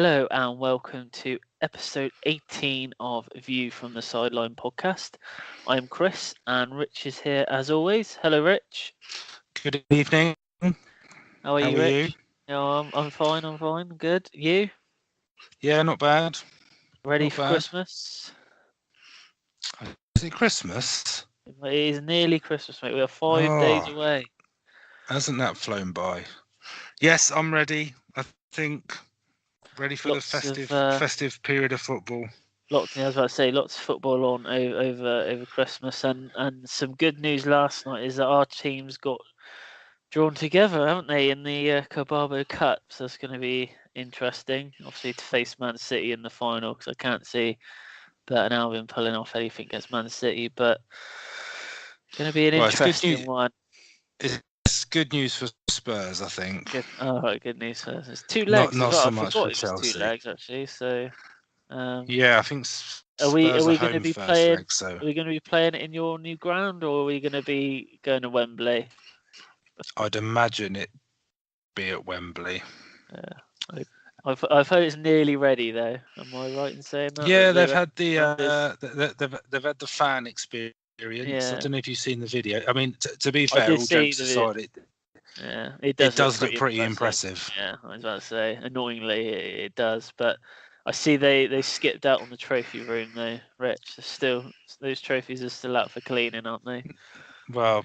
Hello and welcome to episode 18 of View from the Sideline podcast. I'm Chris and Rich is here as always. Hello, Rich. Good evening. How are you, How are Rich? you? No, I'm fine. I'm fine. Good. You? Yeah, not bad. Ready Not for bad. Christmas? Is it Christmas? It is nearly Christmas, mate. We are 5 days away. Hasn't that flown by? Yes, I'm ready. I think ready for the festive period of football. I was about to say, lots of football on over Christmas, and some good news last night is that our teams got drawn together, haven't they, in the Carabao Cup? So it's going to be interesting, obviously, to face Man City in the final, because I can't see Burton Albion pulling off anything against Man City, but it's going to be an interesting one. It's good news for Spurs, I think. Good. Oh, right, good news for us. It's two legs. Not as well. so I much forgot for it was Chelsea. 2 legs actually. So. Yeah, I think Spurs are we are going to be first playing? leg, so. Are we going to be playing in your new ground, or are we going to be going to Wembley? I'd imagine it be at Wembley. Yeah, I've heard it's nearly ready though. Am I right in saying that? Yeah, they've had they've had the fan experience. Yeah. I don't know if you've seen the video. I mean, to be fair, all jokes aside, it does look pretty impressive. Yeah, I was about to say, annoyingly, it does. But I see they skipped out on the trophy room though, Rich. Those trophies are still out for cleaning, aren't they? Well,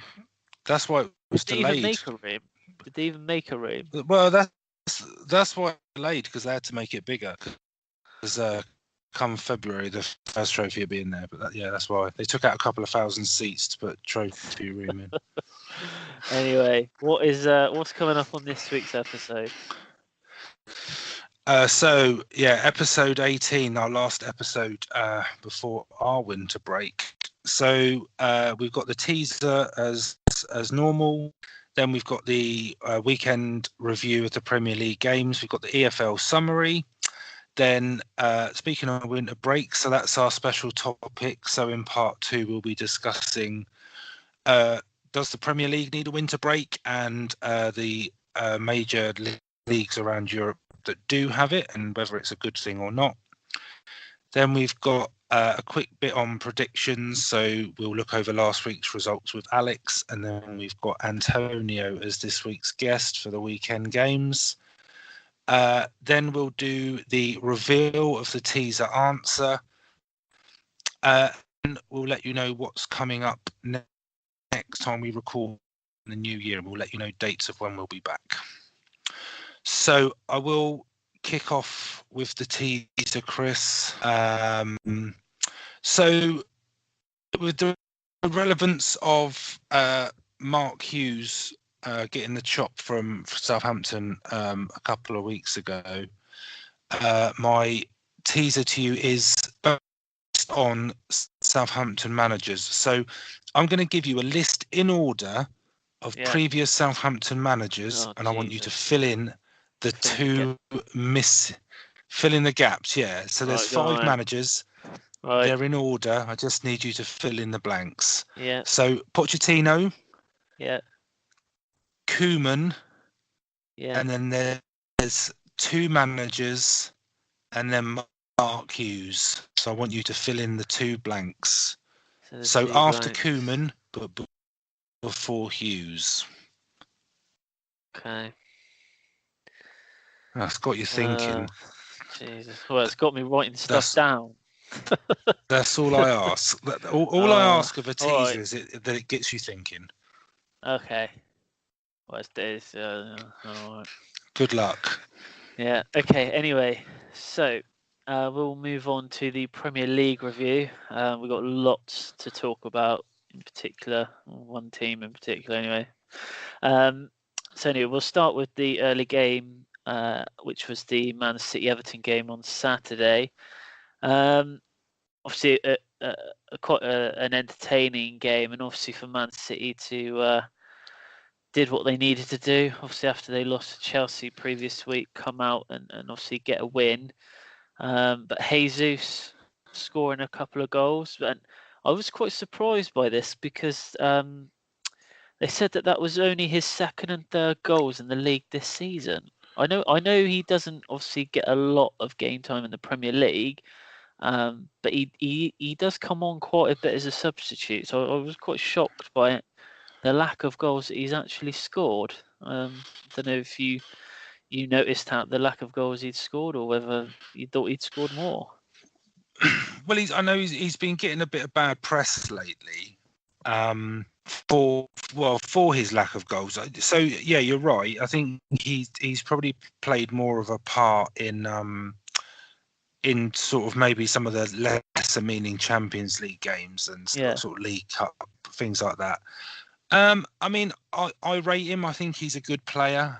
that's why it was delayed. Did they even make a room? Well, that's why it was delayed, because they had to make it bigger. Because come February, the first trophy will be in there. But that's why they took out a couple of thousand seats to put trophy room in. Anyway, what's coming up on this week's episode? Episode 18, our last episode before our winter break. So we've got the teaser as normal. Then we've got the weekend review of the Premier League games. We've got the EFL summary. Then, speaking of winter break, so that's our special topic. So in part 2, we'll be discussing does the Premier League need a winter break, and the major leagues around Europe that do have it, and whether it's a good thing or not. Then we've got a quick bit on predictions. So we'll look over last week's results with Alex, and then we've got Antonio as this week's guest for the weekend games. Then we'll do the reveal of the teaser answer. And we'll let you know what's coming up next time we record in the new year. We'll let you know dates of when we'll be back. So I will kick off with the teaser, Chris. So with the relevance of Mark Hughes getting the chop from Southampton a couple of weeks ago, my teaser to you is based on Southampton managers. So I'm going to give you a list in order of previous Southampton managers, and I want you to fill in the fill in the gaps. Yeah, so there's 5 managers. Right. They're in order. I just need you to fill in the blanks. Yeah. So Pochettino. Yeah. Koeman. Yeah. And then there's 2 managers, and then Mark Hughes. So I want you to fill in the 2 blanks. So after Koeman, but before Hughes. Okay. That's got you thinking. Jesus. Well, it's got me writing stuff down. That's all I ask. All I ask of a teaser is that it gets you thinking. Okay. What's this? All right. Good luck. Yeah. Okay. Anyway, so we'll move on to the Premier League review. We've got lots to talk about, in particular, one team in particular. Anyway. So anyway, we'll start with the early game, which was the Man City Everton game on Saturday. Obviously, quite an entertaining game, and obviously for Man City to did what they needed to do. Obviously, after they lost to Chelsea previous week, come out and obviously get a win. But Jesus scoring a couple of goals, and I was quite surprised by this because they said that was only his second and third goals in the league this season. I know he doesn't obviously get a lot of game time in the Premier League, but he does come on quite a bit as a substitute. So I was quite shocked by the lack of goals that he's actually scored. Don't know if you noticed the lack of goals he'd scored, or whether you thought he'd scored more. Well, I know he's been getting a bit of bad press lately, for his lack of goals. So yeah, you're right. I think he's probably played more of a part in sort of maybe some of the lesser meaning Champions League games and Yeah. sort of League Cup things like that. I mean, I rate him. I think he's a good player.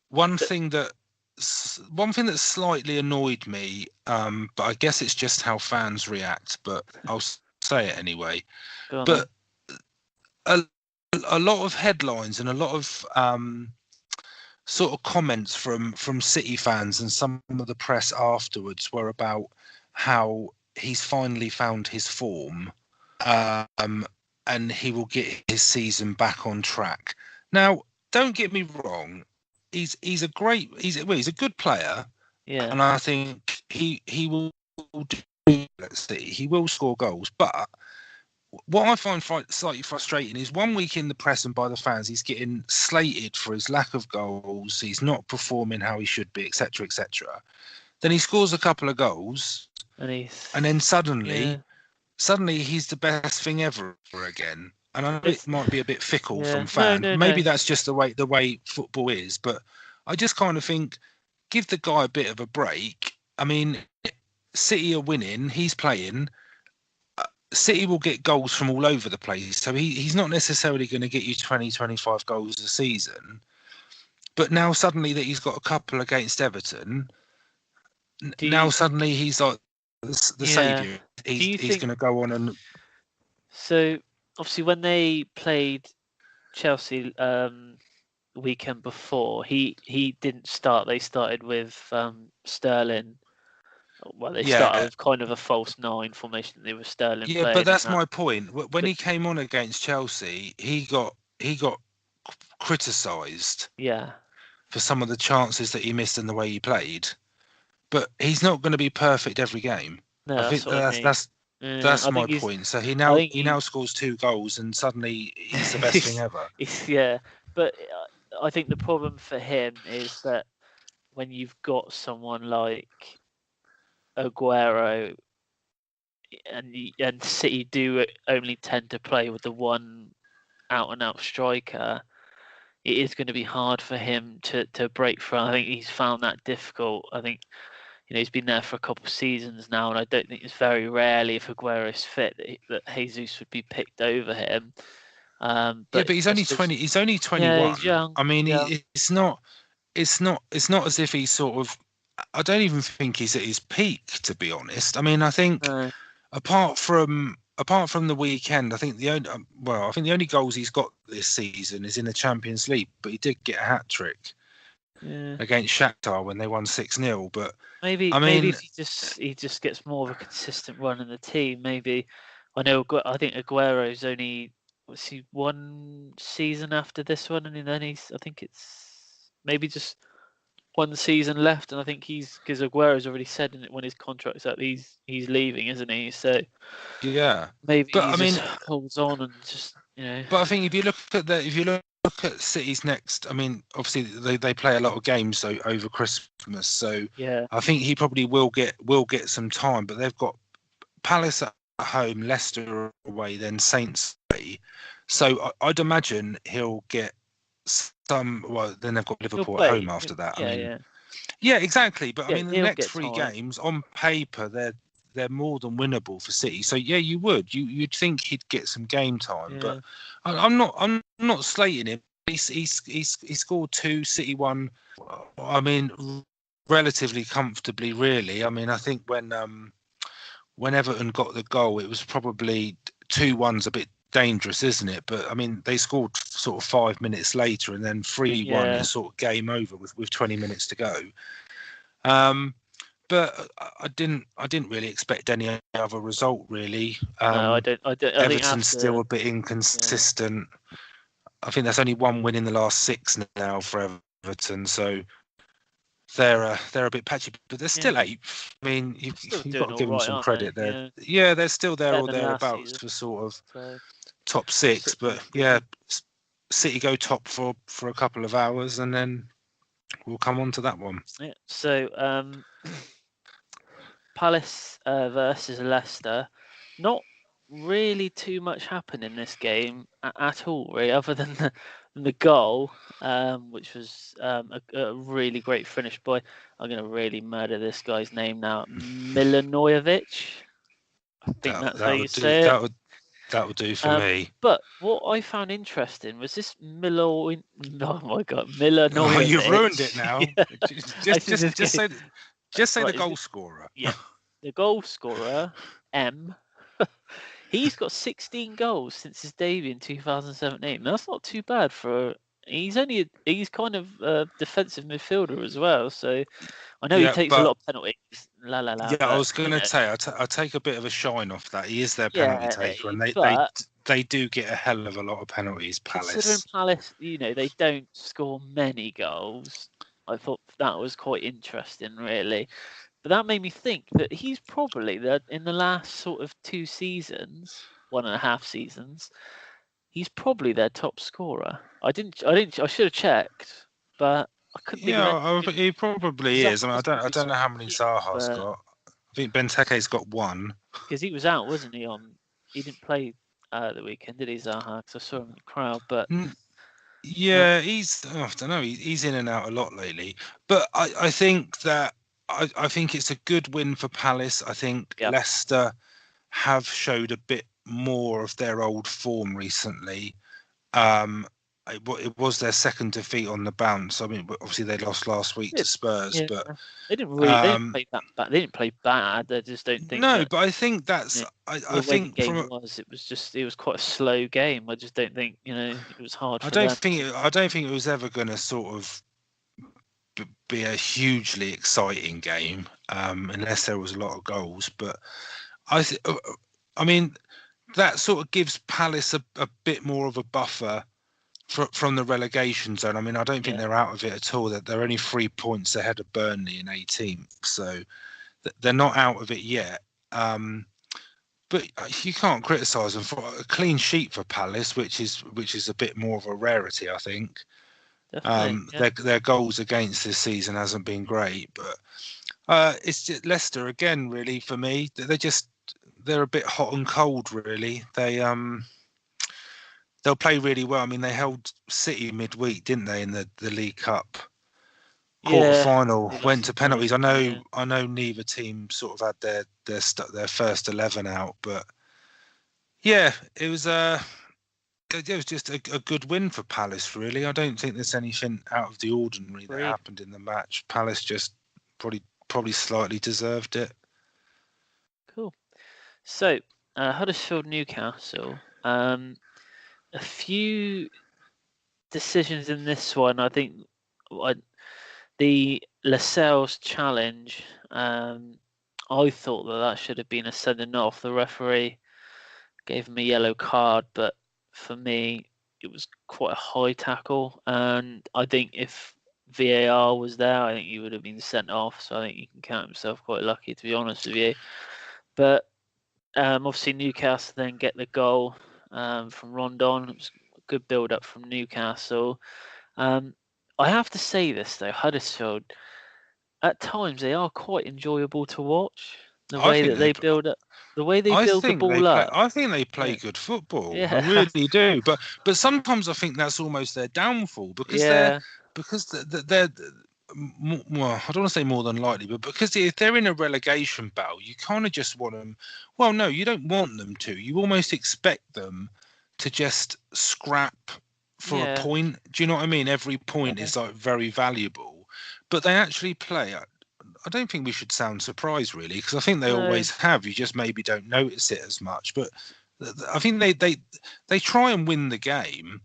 One thing that slightly annoyed me, but I guess it's just how fans react. But I'll say it anyway. Go on But a lot of headlines and a lot of sort of comments from City fans and some of the press afterwards were about how he's finally found his form, and he will get his season back on track. Now, don't get me wrong, he's a good player, Yeah. and I think he will do. Let's see, he will score goals, but what I find slightly frustrating is 1 week in the press and by the fans, he's getting slated for his lack of goals. He's not performing how he should be, etc., etc. Then he scores a couple of goals, and then suddenly he's the best thing ever again. And I know it might be a bit fickle from fans. No. Maybe that's just the way football is. But I just kind of think, give the guy a bit of a break. I mean, City are winning. He's playing. City will get goals from all over the place. So he's not necessarily going to get you 20, 25 goals a season. But now suddenly that he's got a couple against Everton, now suddenly he's like the saviour. He's going to go on and... So, obviously, when they played Chelsea weekend before, he didn't start. They started with Sterling. Well, they started with kind of a false 9 formation. They were Sterling. Yeah, but that's my point. When he came on against Chelsea, he got criticised. Yeah. For some of the chances that he missed and the way he played, but he's not going to be perfect every game. No, I think that's my point. So he now scores 2 goals and suddenly he's the best thing ever. Yeah, but I think the problem for him is that when you've got someone like Aguero, and City do only tend to play with the one out and out striker, it is going to be hard for him to break through. I think he's found that difficult. I think he's been there for a couple of seasons now, and I don't think it's very rarely, if Aguero's fit, that Jesus would be picked over him. But he's only 20. He's only 21. Yeah, he's young. I mean, it's not as if he's sort of... I don't even think he's at his peak, to be honest. I mean, I think apart from the weekend, I think the only goals he's got this season is in the Champions League, but he did get a hat-trick against Shakhtar when they won 6-0. But maybe if he just gets more of a consistent run in the team, maybe. I think Aguero's only one season after this one, and then I think it's maybe just one season left, and I think because Aguero's already said when his contract's up, he's leaving, isn't he? So maybe just holds on and just But I think if you look at City's next, I mean, obviously they play a lot of games over Christmas, so I think he probably will get some time. But they've got Palace at home, Leicester away, then Saints away. So I'd imagine he'll get some. Well, then they've got Liverpool at home after that. Yeah, exactly. But I mean, the next 3 games on paper, they're more than winnable for City. So yeah, you'd think he'd get some game time. But I'm not slating him. He scored 2, City 1. I mean, relatively comfortably, really. I mean, I think when Everton got the goal, it was probably 2-1's a bit dangerous, isn't it? But I mean, they scored sort of 5 minutes later, and then 3-1 is sort of game over with 20 minutes to go. But I didn't really expect any other result, really. No, I don't. Everton's still a bit inconsistent. I think that's only 1 win in the last 6 now for Everton, so they're a bit patchy, but they're still Yeah, eighth. I mean, still you've got doing to all give them right, some aren't they? credit there. Yeah, Yeah, they're still there better or than last thereabouts season. for sort of So top six. six But is yeah, good. City go top for a couple of hours, and then we'll come on to that one. Yeah. So Palace versus Leicester. Not really too much happened in this game at all, really, other than the goal, which was a really great finish by. I'm going to really murder this guy's name now, Milanojevic. I think that's how That you would do. say it. That would do for Um, me. but what I found interesting was this Milo. Oh my God, Oh, you've ruined it Milanojevic. now. Yeah, I Just should just get. just say the Right, is goal it? scorer. Yeah, the goal scorer M. He's got 16 goals since his debut in 2017. That's not too bad for. He's kind of a defensive midfielder as well. So I know he Yeah, takes a lot but of penalties. La la la. yeah, I But was going to say I take a bit of a shine off that. He is their penalty yeah, taker, and but they do get a hell of a lot of penalties. considering Palace. Palace, they don't score many goals. I thought that was quite interesting, really. But that made me think that he's probably in the last sort of 2 seasons, 1.5 seasons, he's probably their top scorer. I should have checked, but I couldn't think of Yeah, anything. he probably is. I mean, Zaha's I probably don't know scored how a many few, Zaha's but got. I think Benteke's got one. because he was out, wasn't he? He didn't play the weekend, did he, Zaha? Because I saw him in the crowd. But uh, Yeah, I don't know. He's in and out a lot lately. But I think that I think it's a good win for Palace. I think yeah, Leicester have showed a bit more of their old form recently. Um, it was their second defeat on the bounce. I mean, obviously they lost last week to it, Spurs, yeah, but they didn't play that bad. They didn't play bad. I just don't think no. that. But I think You that's know, I the way the think game was, it was quite a slow game. I just don't think it was hard for them. I don't think it was ever going to sort of be a hugely exciting game unless there was a lot of goals. But I, th- uh, I mean, that sort of gives Palace a bit more of a buffer from the relegation zone. I mean, I don't think Yeah, they're out of it at all. That they're only 3 points ahead of Burnley in 18th, so they're not out of it yet. But you can't criticise them for a clean sheet for Palace, which is a bit more of a rarity, I think. definitely. Yeah, Their goals against this season hasn't been great, but it's just Leicester again, really, for me. They're a bit hot and cold, really. They'll play really well. I mean, they held City midweek, didn't they, in the League Cup quarter yeah. final? They lost Went to to penalties. Brighton. Yeah, I know neither team sort of had their first 11 out, but yeah, it was just a good win for Palace, really. I don't think there's anything out of the ordinary that agreed. happened in the match. Palace just probably slightly deserved it. Cool. So, Huddersfield, Newcastle. A few decisions in this one. I think I, the Lascelles challenge. I thought that should have been a sending off. The referee gave him a yellow card, but for me, it was quite a high tackle. And I think if VAR was there, I think he would have been sent off. So I think he can count himself quite lucky, to be honest with you. But obviously, Newcastle then get the goal from Rondon. It was a good build up from Newcastle. Um, I have to say this though, Huddersfield at times they are quite enjoyable to watch. The I way think that they they build up, the way they build the ball up. I think they play Yeah, good football. I yeah, really do. But sometimes I think that's almost their downfall because yeah, they're well, I don't want to say more than likely, but because if they're in a relegation battle, you kind of just want them. Well, no, you don't want them to. You almost expect them to just scrap for a yeah, point. Do you know what I mean? Every point yeah. is like very valuable, but they actually play. I don't think we should sound surprised really, because I think they No, always have. You just maybe don't notice it as much. But I think they try and win the game,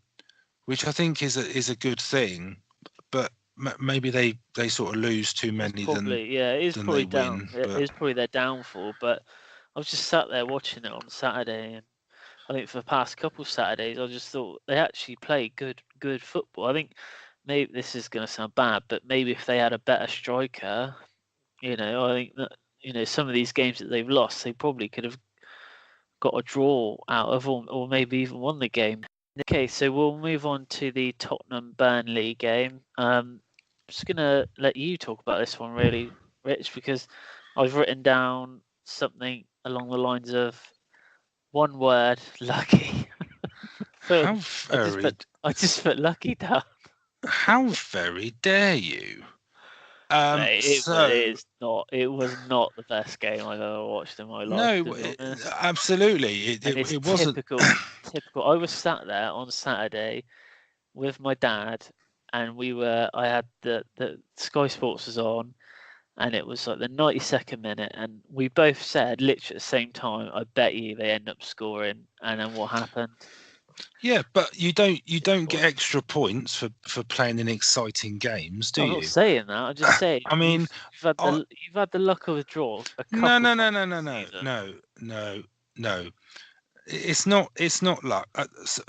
which I think is a good thing. But maybe they sort of lose too it's many probably yeah, it is than probably they down. win. It But is probably their downfall. But I was just sat there watching it on Saturday, and I think for the past couple of Saturdays, I just thought they actually play good football. I think maybe this is going to sound bad, but maybe if they had a better striker, I think that some of these games that they've lost, they probably could have got a draw out of, or maybe even won the game. Okay, so we'll move on to the Tottenham Burnley game. I'm just gonna let you talk about this one, really, Rich, because I've written down something along the lines of one word, lucky. Phil, How very, I just put lucky down. how very dare you? Mate, So it was not the best game I've ever watched in my life, no, to be honest. absolutely, And it's it wasn't. typical. I was sat there on Saturday with my dad, and I had the Sky Sports was on, and it was like the 92nd minute, and we both said literally at the same time, I bet you they end up scoring. And then what happened? Yeah, but you don't get Scored. extra points for playing in exciting games, do I'm not you? saying that. I'm just saying I mean, I, you've had the luck of the draw a no, couple no, no, times no, no, this no, season. no, no, no. It's not luck.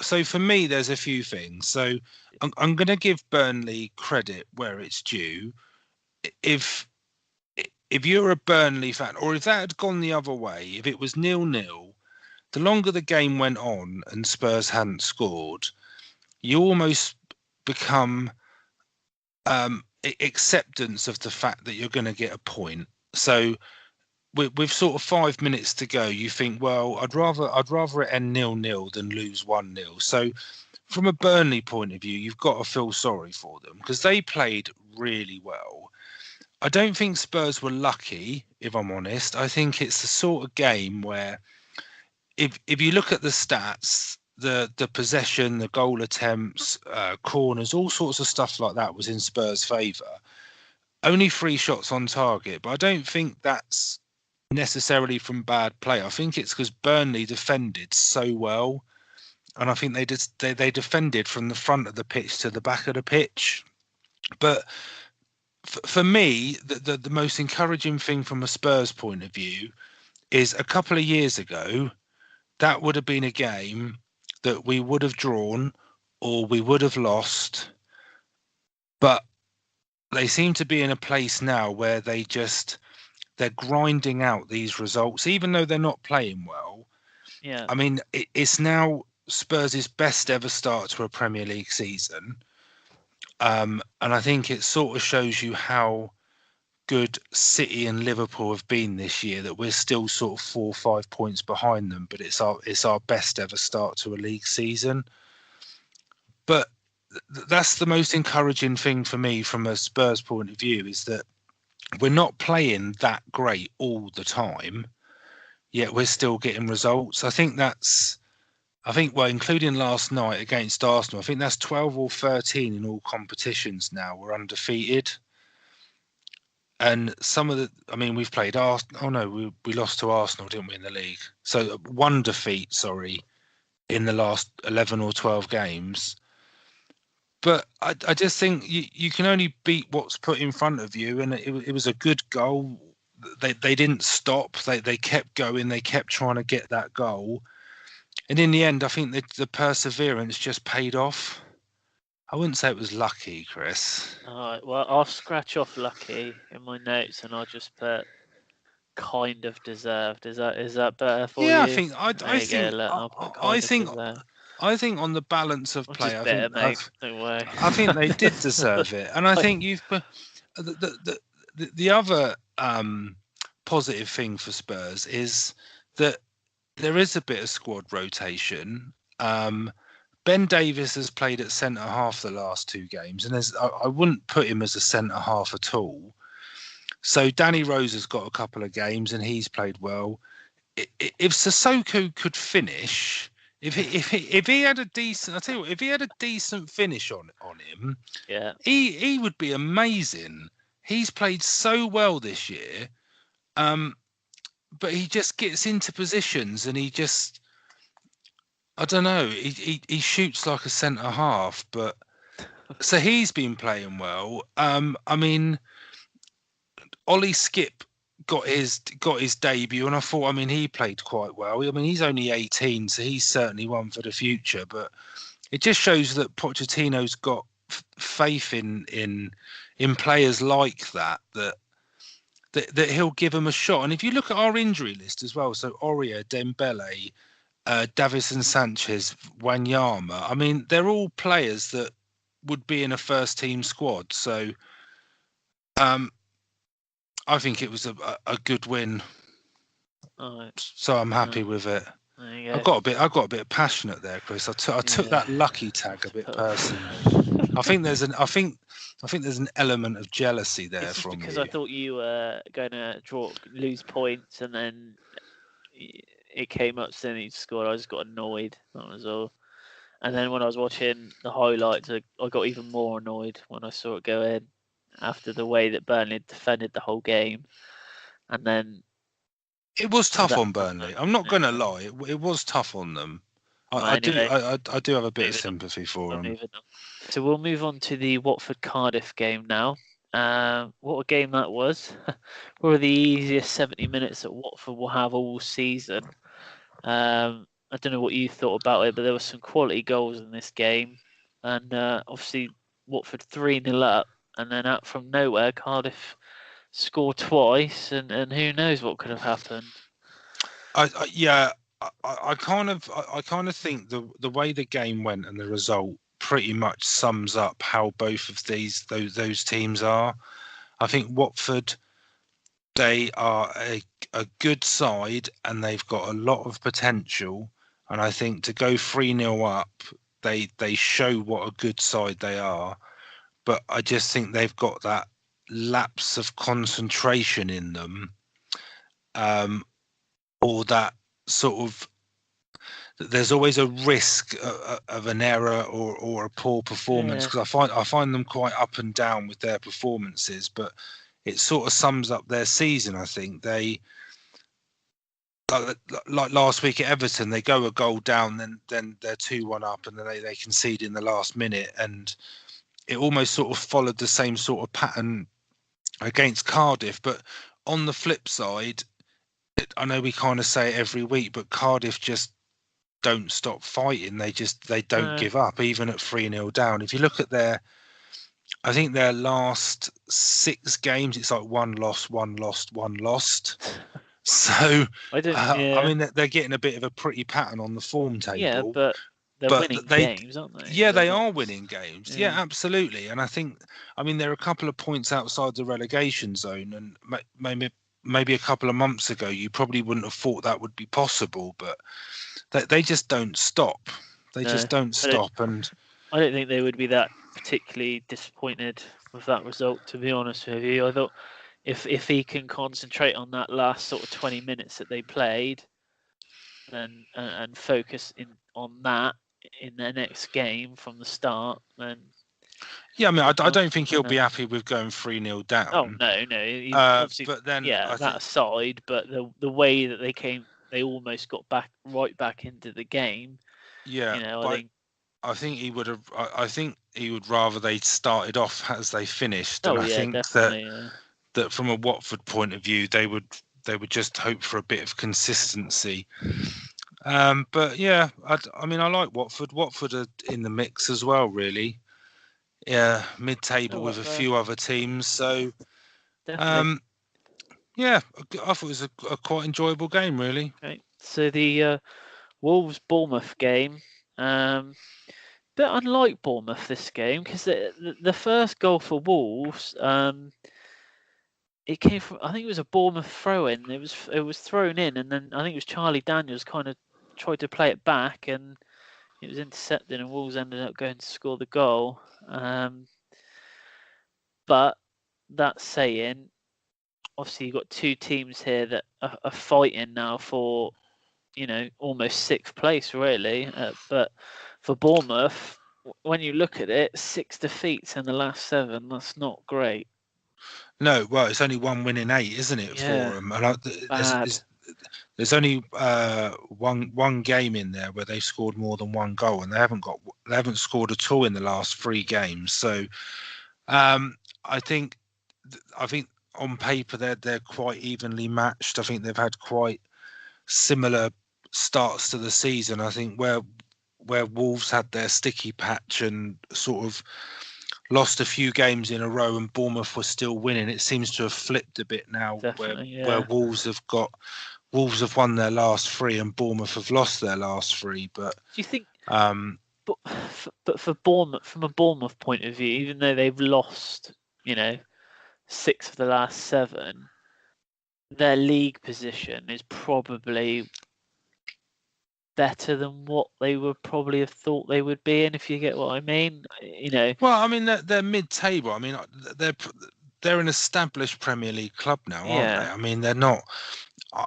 So for me, there's a few things. So I'm going to give Burnley credit where it's due. If if you're a Burnley fan, or if that had gone the other way, if it was 0-0, the longer the game went on and Spurs hadn't scored, you almost become acceptance of the fact that you're going to get a point. So with sort of 5 minutes to go, you think, well, I'd rather it end 0-0 than lose 1-0. So from a Burnley point of view, you've got to feel sorry for them because they played really well. I don't think Spurs were lucky, if I'm honest. I think it's the sort of game where if you look at the stats, the possession, the goal attempts, corners, all sorts of stuff like that was in Spurs' favour. Only 3 shots on target, but I don't think that's necessarily from bad play. I think it's because Burnley defended so well, and I think they defended from the front of the pitch to the back of the pitch. But for me, the most encouraging thing from a Spurs point of view is a couple of years ago, that would have been a game that we would have drawn or we would have lost. But they seem to be in a place now where they're grinding out these results, even though they're not playing well. Yeah, I mean, it's now Spurs' best ever start to a Premier League season. And I think it sort of shows you how good City and Liverpool have been this year, that we're still sort of 4 or 5 points behind them, but it's our best ever start to a league season. But that's the most encouraging thing for me from a Spurs point of view, is that we're not playing that great all the time, yet we're still getting results. Well, including last night against Arsenal, I think that's 12 or 13 in all competitions now. We're undefeated. And we've played Arsenal. Oh no, we lost to Arsenal, didn't we, in the league? So one defeat, sorry, in the last 11 or 12 games. But I just think you can only beat what's put in front of you. And it was a good goal. They didn't stop. They kept going. They kept trying to get that goal. And in the end, I think the perseverance just paid off. I wouldn't say it was lucky, Chris. all right. Well, I'll scratch off lucky in my notes, and I'll just put kind of deserved. Is that better for Yeah, I you? think I, There I you go. think Look, I, I'll put I kind of think deserved. I think on the balance of I'm play, just better, mate. Don't worry. I think they did deserve it, and I think you've put the other positive thing for Spurs is that there is a bit of squad rotation. Ben Davies has played at centre half the last 2 games, and I wouldn't put him as a centre half at all. So Danny Rose has got a couple of games, and he's played well. If Sissoko could finish, if he had a decent, I tell you what, if he had a decent finish on him, Yeah. he would be amazing. He's played so well this year, but he just gets into positions and I don't know, he shoots like a centre half, but so he's been playing well. I mean, Ollie Skip got his debut, and I thought, I mean, he played quite well. I mean, he's only 18, so he's certainly one for the future. But it just shows that Pochettino's got faith in players like that he'll give them a shot. And if you look at our injury list as well, so Aurier, Dembele, Davison Sanchez, Wanyama, I mean, they're all players that would be in a first team squad. So I think it was a good win. So I'm happy with it. I got a bit passionate there, Chris. I took that lucky tag a bit personally. I think there's an element of jealousy there it's just from because you. I thought you were going to lose points, and then it came up saying he scored. I just got annoyed. That was all. And then when I was watching the highlights, I got even more annoyed when I saw it go in after the way that Burnley had defended the whole game, and then. It was tough on Burnley. I'm not going to lie. It was tough on them. I do have a bit of sympathy for them. So we'll move on to the Watford-Cardiff game now. What a game that was. Probably the easiest 70 minutes that Watford will have all season. I don't know what you thought about it, but there were some quality goals in this game. And obviously Watford 3-0 up, and then out from nowhere, Cardiff scored twice, and who knows what could have happened. I kind of think the way the game went and the result pretty much sums up how both of those teams are. I think Watford, they are a good side and they've got a lot of potential. And I think to go 3-0 up, they show what a good side they are. But I just think they've got that lapse of concentration in them, or that sort of, there's always a risk of an error or a poor performance, because I find them quite up and down with their performances, but it sort of sums up their season. I think they, like last week at Everton, they go a goal down, then they're 2-1 up, and then they concede in the last minute, and it almost sort of followed the same sort of pattern against Cardiff. But on the flip side, I know we kind of say it every week, but Cardiff just don't stop fighting. They don't give up, even at 3-0 down. If you look at I think their last 6 games, it's like 1 loss, 1 lost, 1 lost. So I mean, they're getting a bit of a pretty pattern on the form table. Yeah, but they're winning games, aren't they? Yeah, they are winning games. Yeah, absolutely. And I think, I mean, they're a couple of points outside the relegation zone, and maybe a couple of months ago, you probably wouldn't have thought that would be possible, but they just don't stop. They just don't stop. And I don't think they would be that particularly disappointed with that result, to be honest with you. I thought if he can concentrate on that last sort of 20 minutes that they played, and focus on that in their next game from the start, then yeah, I mean, I don't think he'll be happy with going 3-0 down. Oh no. But then that aside, but the way that they almost got right back into the game. Yeah, I think he would have. I think he would rather they started off as they finished. And I think that from a Watford point of view, they would just hope for a bit of consistency. But yeah, I mean, I like Watford. Watford are in the mix as well, really. Yeah, mid-table with a few other teams. So, yeah, I thought it was a quite enjoyable game, really. Okay. So the Wolves-Bournemouth game, bit unlike Bournemouth this game, because the first goal for Wolves, it came from, I think it was a Bournemouth throw-in. It was thrown in, and then I think it was Charlie Daniels kind of tried to play it back, and it was intercepted, and Wolves ended up going to score the goal. But that saying, obviously you've got two teams here that are fighting now for, almost 6th place, really. But for Bournemouth, when you look at it, 6 defeats in the last 7, that's not great. No, well, it's only 1 win in 8, isn't it, for them? And there's only one game in there where they've scored more than 1 goal, and they haven't scored at all in the last 3 games. So I think on paper they're quite evenly matched. I think they've had quite similar starts to the season. I think where Wolves had their sticky patch and sort of lost a few games in a row and Bournemouth were still winning. It seems to have flipped a bit now, Definitely, where yeah. Wolves have won their last three and Bournemouth have lost their last three. But Do you think? um, But for Bournemouth, from a Bournemouth point of view, even though they've lost, 6 of the last 7, their league position is probably better than what they would probably have thought they would be in, if you get what I mean. well, I mean they're mid-table. I mean they're an established Premier League club now, aren't they? Yeah, I mean they're not.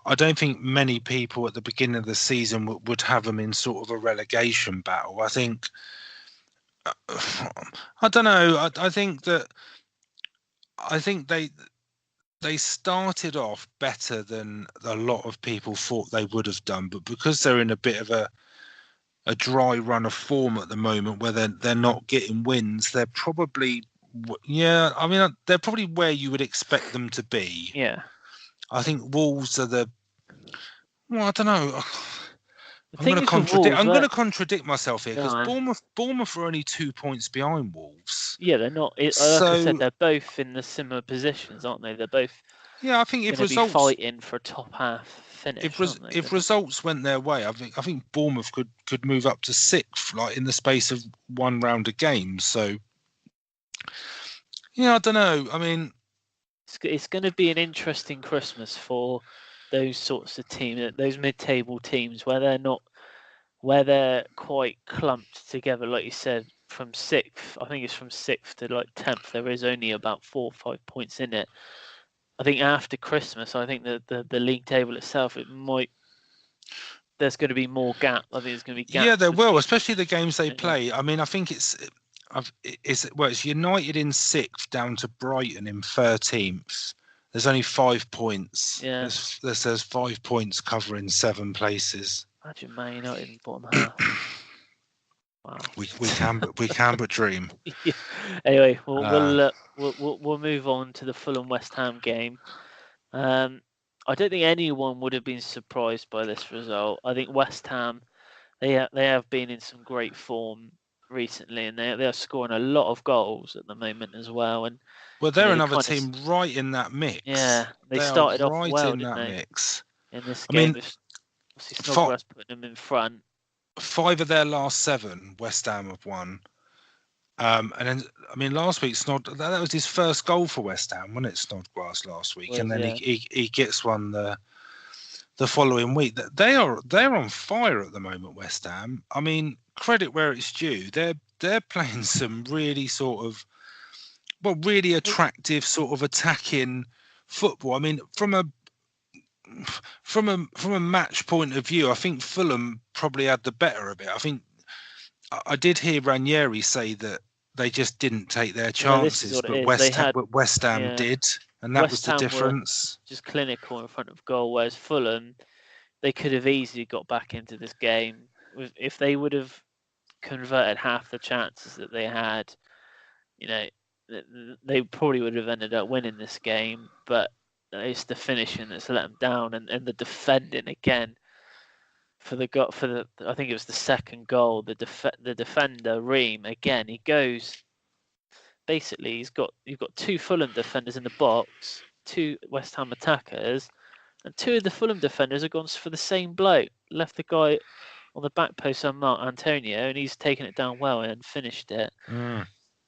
I don't think many people at the beginning of the season would have them in sort of a relegation battle. I think. I don't know. I think they started off better than a lot of people thought they would have done, but because they're in a bit of a dry run of form at the moment where they're not getting wins, they're probably I mean they're probably where you would expect them to be. yeah. I think Wolves are I don't know. The I'm going thing to is with contradict. Wolves, I'm going to contradict myself here because no, Bournemouth are only 2 points behind Wolves. yeah, they're not. Like I said, So they're both in the similar positions, aren't they? They're both yeah, I think going to be fighting for a top half finish, aren't they? if results went their way, I think Bournemouth could move up to 6th, like in the space of one round of games. So yeah, I don't know. I mean, It's going to be an interesting Christmas for those sorts of teams, those mid-table teams where they're quite clumped together, like you said, from 6th. I think it's from 6th to like 10th. There is only about 4 or 5 points in it. I think after Christmas, I think the league table itself, there's going to be more gap. I think there's going to be gaps. yeah, there will, between, especially the games they you know, play. I mean, I think it's United in 6th down to Brighton in 13th. There's only 5 points. Yeah. There's 5 points covering 7 places. Imagine Man United in the bottom half. Wow. We can but dream. Yeah. Anyway, we'll move on to the Fulham West Ham game. I don't think anyone would have been surprised by this result. I think West Ham they have been in some great form recently, and they are scoring a lot of goals at the moment as well. And Well, they're you another kind of team right in that mix. yeah, they They are started off right well, in didn't that they? mix. In this I game, mean, with obviously fi- Snodgrass putting them in front. 5 of their last 7, West Ham have won. And then, I mean, last week that was his first goal for West Ham, wasn't it? Snodgrass last week, and then Yeah. he gets one the following week. They're on fire at the moment, West Ham. I mean, credit where it's due. They're playing some really really attractive sort of attacking football. I mean, from a match point of view, I think Fulham probably had the better of it. I think I did hear Ranieri say that they just didn't take their Well, this is chances, what it but is. They had West Ham yeah. did, and that was West the Ham were difference. just clinical in front of goal, whereas Fulham they could have easily got back into this game if they would have converted half the chances that they had. They probably would have ended up winning this game, but it's the finishing that's let them down, and the defending again for the I think it was the second goal. The defender Ream again. He goes basically. You've got 2 Fulham defenders in the box, 2 West Ham attackers, and 2 of the Fulham defenders have gone for the same bloke. Left the guy on the back post on Mark Antonio, and he's taken it down well and finished it. I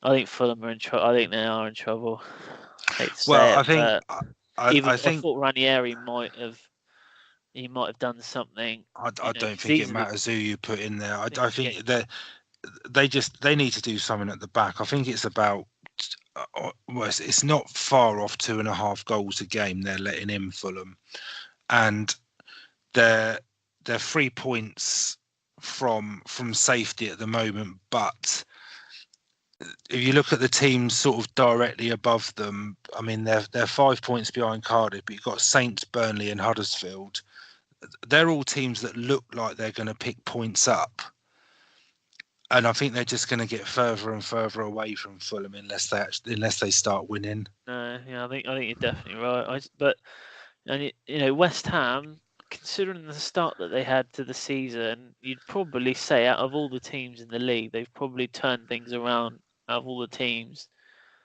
think Fulham are in trouble. I think they are in trouble. I hate to Well, say it, but I I think thought Ranieri might have done something. I don't He's think it easily. matters who you put in there. I Yeah, think they need to do something at the back. I think it's about well, it's not far off 2.5 goals a game they're letting in Fulham, and they're 3 points from safety at the moment. But if you look at the teams sort of directly above them, I mean they're 5 points behind Cardiff, but you've got Saints, Burnley, and Huddersfield. They're all teams that look like they're going to pick points up. And I think they're just going to get further and further away from Fulham unless they start winning. I think you're definitely right. West Ham, considering the start that they had to the season, you'd probably say out of all the teams in the league, they've probably turned things around out of all the teams.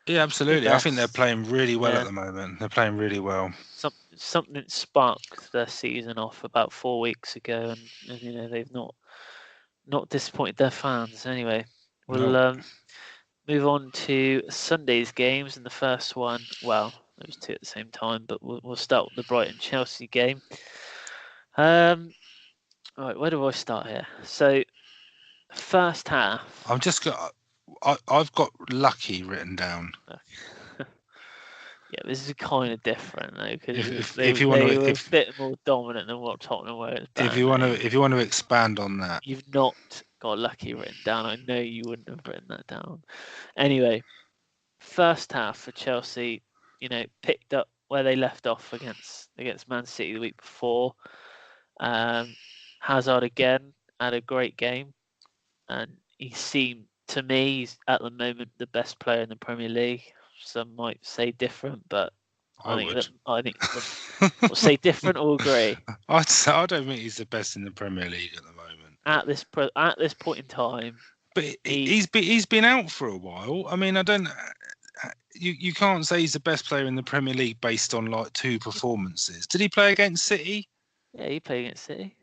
Yeah, absolutely. I think they're Best. playing really well Yeah. at the moment. They're playing really well. Something sparked their season off about 4 weeks ago, and they've not disappointed their fans. Anyway, we'll No. move on to Sunday's games, and the first one, well, it was two at the same time, but we'll start with the Brighton Chelsea game. Right, where do I start here? So, first half. I've got lucky written down. Yeah, this is kind of different though because If you want they to were a bit more dominant than what Tottenham were. It's if you want Burnley. to expand on that. You've not got lucky written down. I know you wouldn't have written that down. Anyway, first half for Chelsea, picked up where they left off against Man City the week before. Hazard again had a great game, and he seemed to me he's at the moment the best player in the Premier League. Some might say different, but I think we'll say different or agree. I don't think he's the best in the Premier League at the moment. At this point in time, but he's been out for a while. I mean, I don't. You can't say he's the best player in the Premier League based on like 2 performances. Did he play against City? Yeah, he played against City.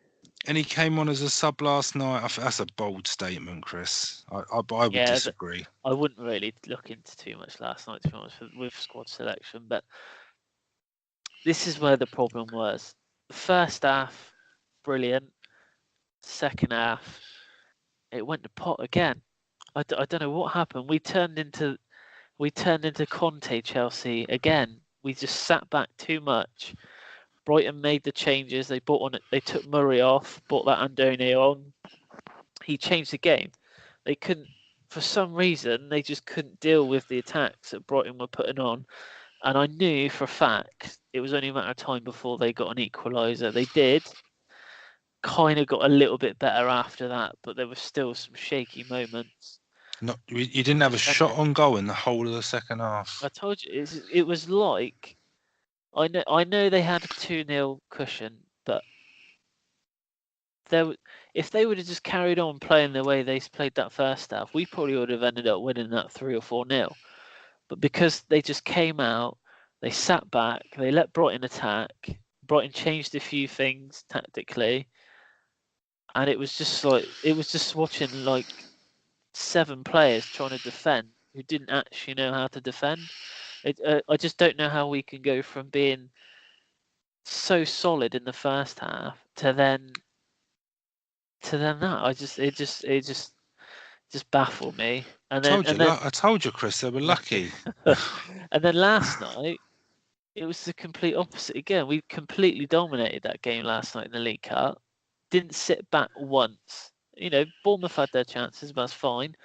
And he came on as a sub last night. That's a bold statement, Chris. I would disagree. I wouldn't really look into too much last night, to be honest, with squad selection. But this is where the problem was. The first half, brilliant. Second half, it went to pot again. I don't know what happened. We turned into Conte Chelsea again. We just sat back too much. Brighton made the changes. They took Murray off, brought that Andone on. He changed the game. They couldn't, for some reason, they just couldn't deal with the attacks that Brighton were putting on. And I knew for a fact it was only a matter of time before they got an equaliser. They did. Kind of got a little bit better after that, but there were still some shaky moments. You didn't have a shot on goal in the whole of the second half. I told you, it was like, I know they had a 2-0 cushion, but if they would have just carried on playing the way they played that first half, we probably would have ended up winning that 3 or 4-0. But because they just came out, they sat back, they let Brighton attack. Brighton changed a few things tactically, and it was just watching like 7 players trying to defend who didn't actually know how to defend. I just don't know how we can go from being so solid in the first half to then that. It just baffled me. And I told you, Chris, they were lucky. And then last night, it was the complete opposite again. We completely dominated that game last night in the League Cup. Didn't sit back once. Bournemouth had their chances, but that's fine.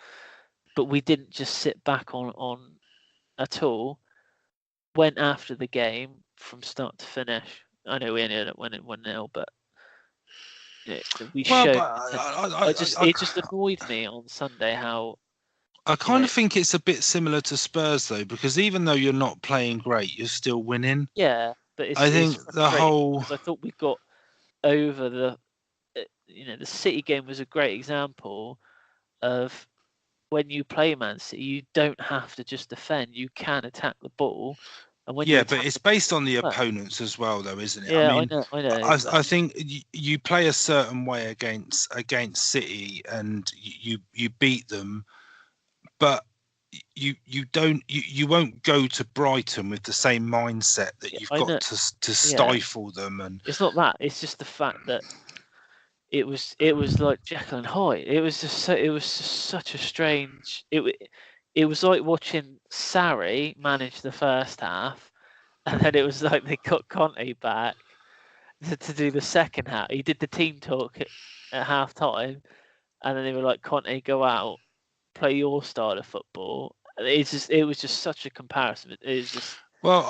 But we didn't just sit back on at all. Went after the game from start to finish. I know we ended up winning 1-0, but we showed. It just annoyed me on Sunday how. I kind of think it's a bit similar to Spurs though, because even though you're not playing great, you're still winning. Yeah, but I think the whole. I thought we got over the. The City game was a great example of when you play Man City, you don't have to just defend; you can attack the ball. And when but it's based on the opponents as well, though, isn't it? Yeah, I mean, I know. I think you play a certain way against City, and you beat them, but you won't go to Brighton with the same mindset that you've got to stifle them. And it's not that; it's just the fact that it was like Jekyll and Hyde. It was just such a strange. It was like watching Sarri manage the first half, and then it was like they got Conte back to do the second half. He did the team talk at half time, and then they were like, Conte, go out, play your style of football. It was just such a comparison. It is just. Well,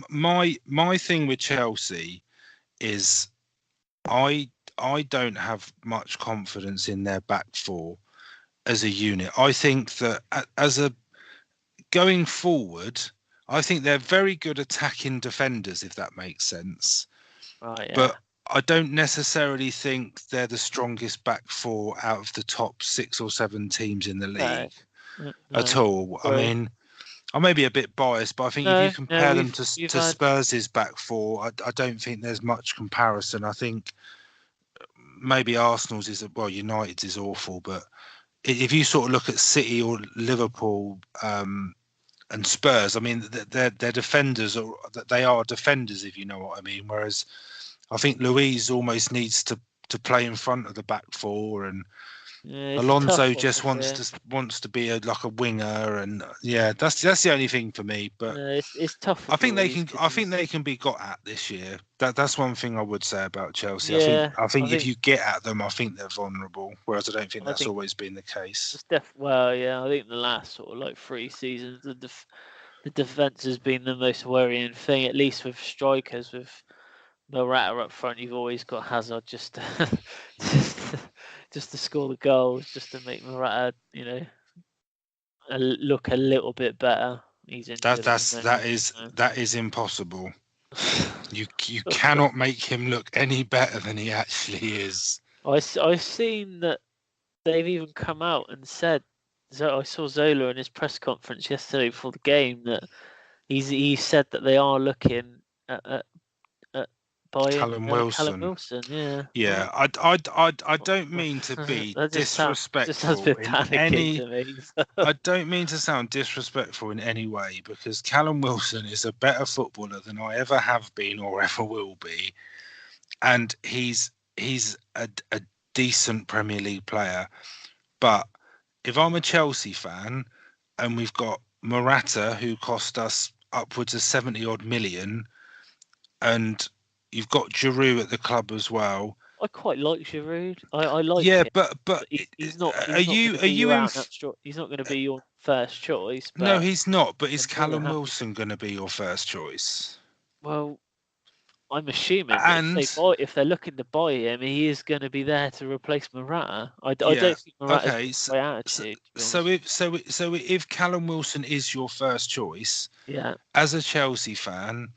my thing with Chelsea is I don't have much confidence in their back four as a unit. I think that going forward, I think they're very good attacking defenders, if that makes sense. Right, yeah. But I don't necessarily think they're the strongest back four out of the top 6 or 7 teams in the No, league at no, all. I agree. mean, I may be a bit biased, but I think if you No, compare them we've to had Spurs' back four, I don't think there's much comparison. I think maybe Arsenal's is, well, United's is awful, but if you sort of look at City or Liverpool and Spurs, I mean, they're defenders, or they are defenders, if you know what I mean. Whereas I think Louise almost needs to play in front of the back four, and it's a tough Alonso one just with him. wants to be like a winger, and yeah, that's the only thing for me. But It's tough with Louise because I think he's they can be got at this year. That's one thing I would say about Chelsea. yeah. I I think if think you get at them, I think they're vulnerable. Whereas I don't think I that's think always been the case. it's well, yeah. I think the last sort of like 3 seasons, the defense has been the most worrying thing. At least with strikers, with Morata up front, you've always got Hazard just just to score the goals, just to make Morata, look a little bit better. He's injured at the moment. That is impossible. You cannot make him look any better than he actually is. I've seen that they've even come out and said. I saw Zola in his press conference yesterday before the game that he said that they are looking at buying Callum Callum Wilson. Wilson. Yeah. Yeah, Well, I don't mean to be that just sounds a disrespectful bit in panicky any. to me. I don't mean to sound disrespectful in any way, because Callum Wilson is a better footballer than I ever have been or ever will be, and he's a decent Premier League player. But if I'm a Chelsea fan and we've got Morata, who cost us upwards of 70 odd million, and you've got Giroud at the club as well. I quite like Giroud. I like Yeah, him, but but are he's not going to be you your in? out and out. He's not going to be your first choice. No, But he's not. But is I'm more than Callum happy. Wilson going to be your first choice? Well, I'm assuming that And if they're looking to buy him, he is going to be there to replace Morata. I yeah, don't think Morata's got okay. the right attitude, to be honest. So if Callum Wilson is your first choice, Yeah, as a Chelsea fan,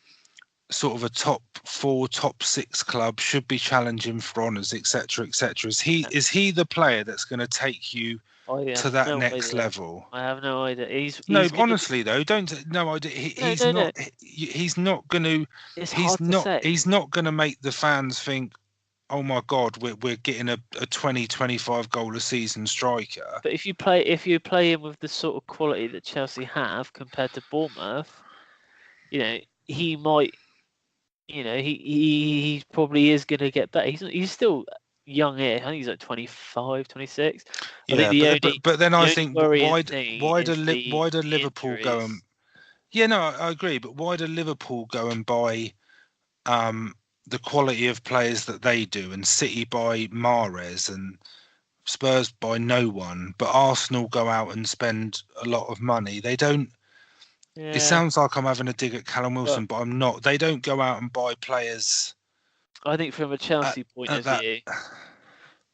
sort of a top four, top six club should be challenging for honours, etc., etc. Is he the player that's going to take you I to have that no next idea. level? I have no idea. No, He's going to be honestly though, don't no. no, He's no, no. not. He's not going to. It's hard to say. He's not going to make the fans think, oh my God, we're getting a 20, 25 goal a season striker. But if you play him with the sort of quality that Chelsea have compared to Bournemouth, he might. He probably is going to get better. He's still young here. I think he's like 25, 26. I think Yeah, but then the I only think worrying thing is why do the Liverpool go and injuries. yeah, no, I agree, but why do Liverpool go and buy um the quality of players that they do, and City buy Mahrez and Spurs buy no one, but Arsenal go out and spend a lot of money? They don't. It Yeah, sounds like I'm having a dig at Callum but Wilson, but I'm not. They don't go out and buy players I think from a Chelsea point at of that. view,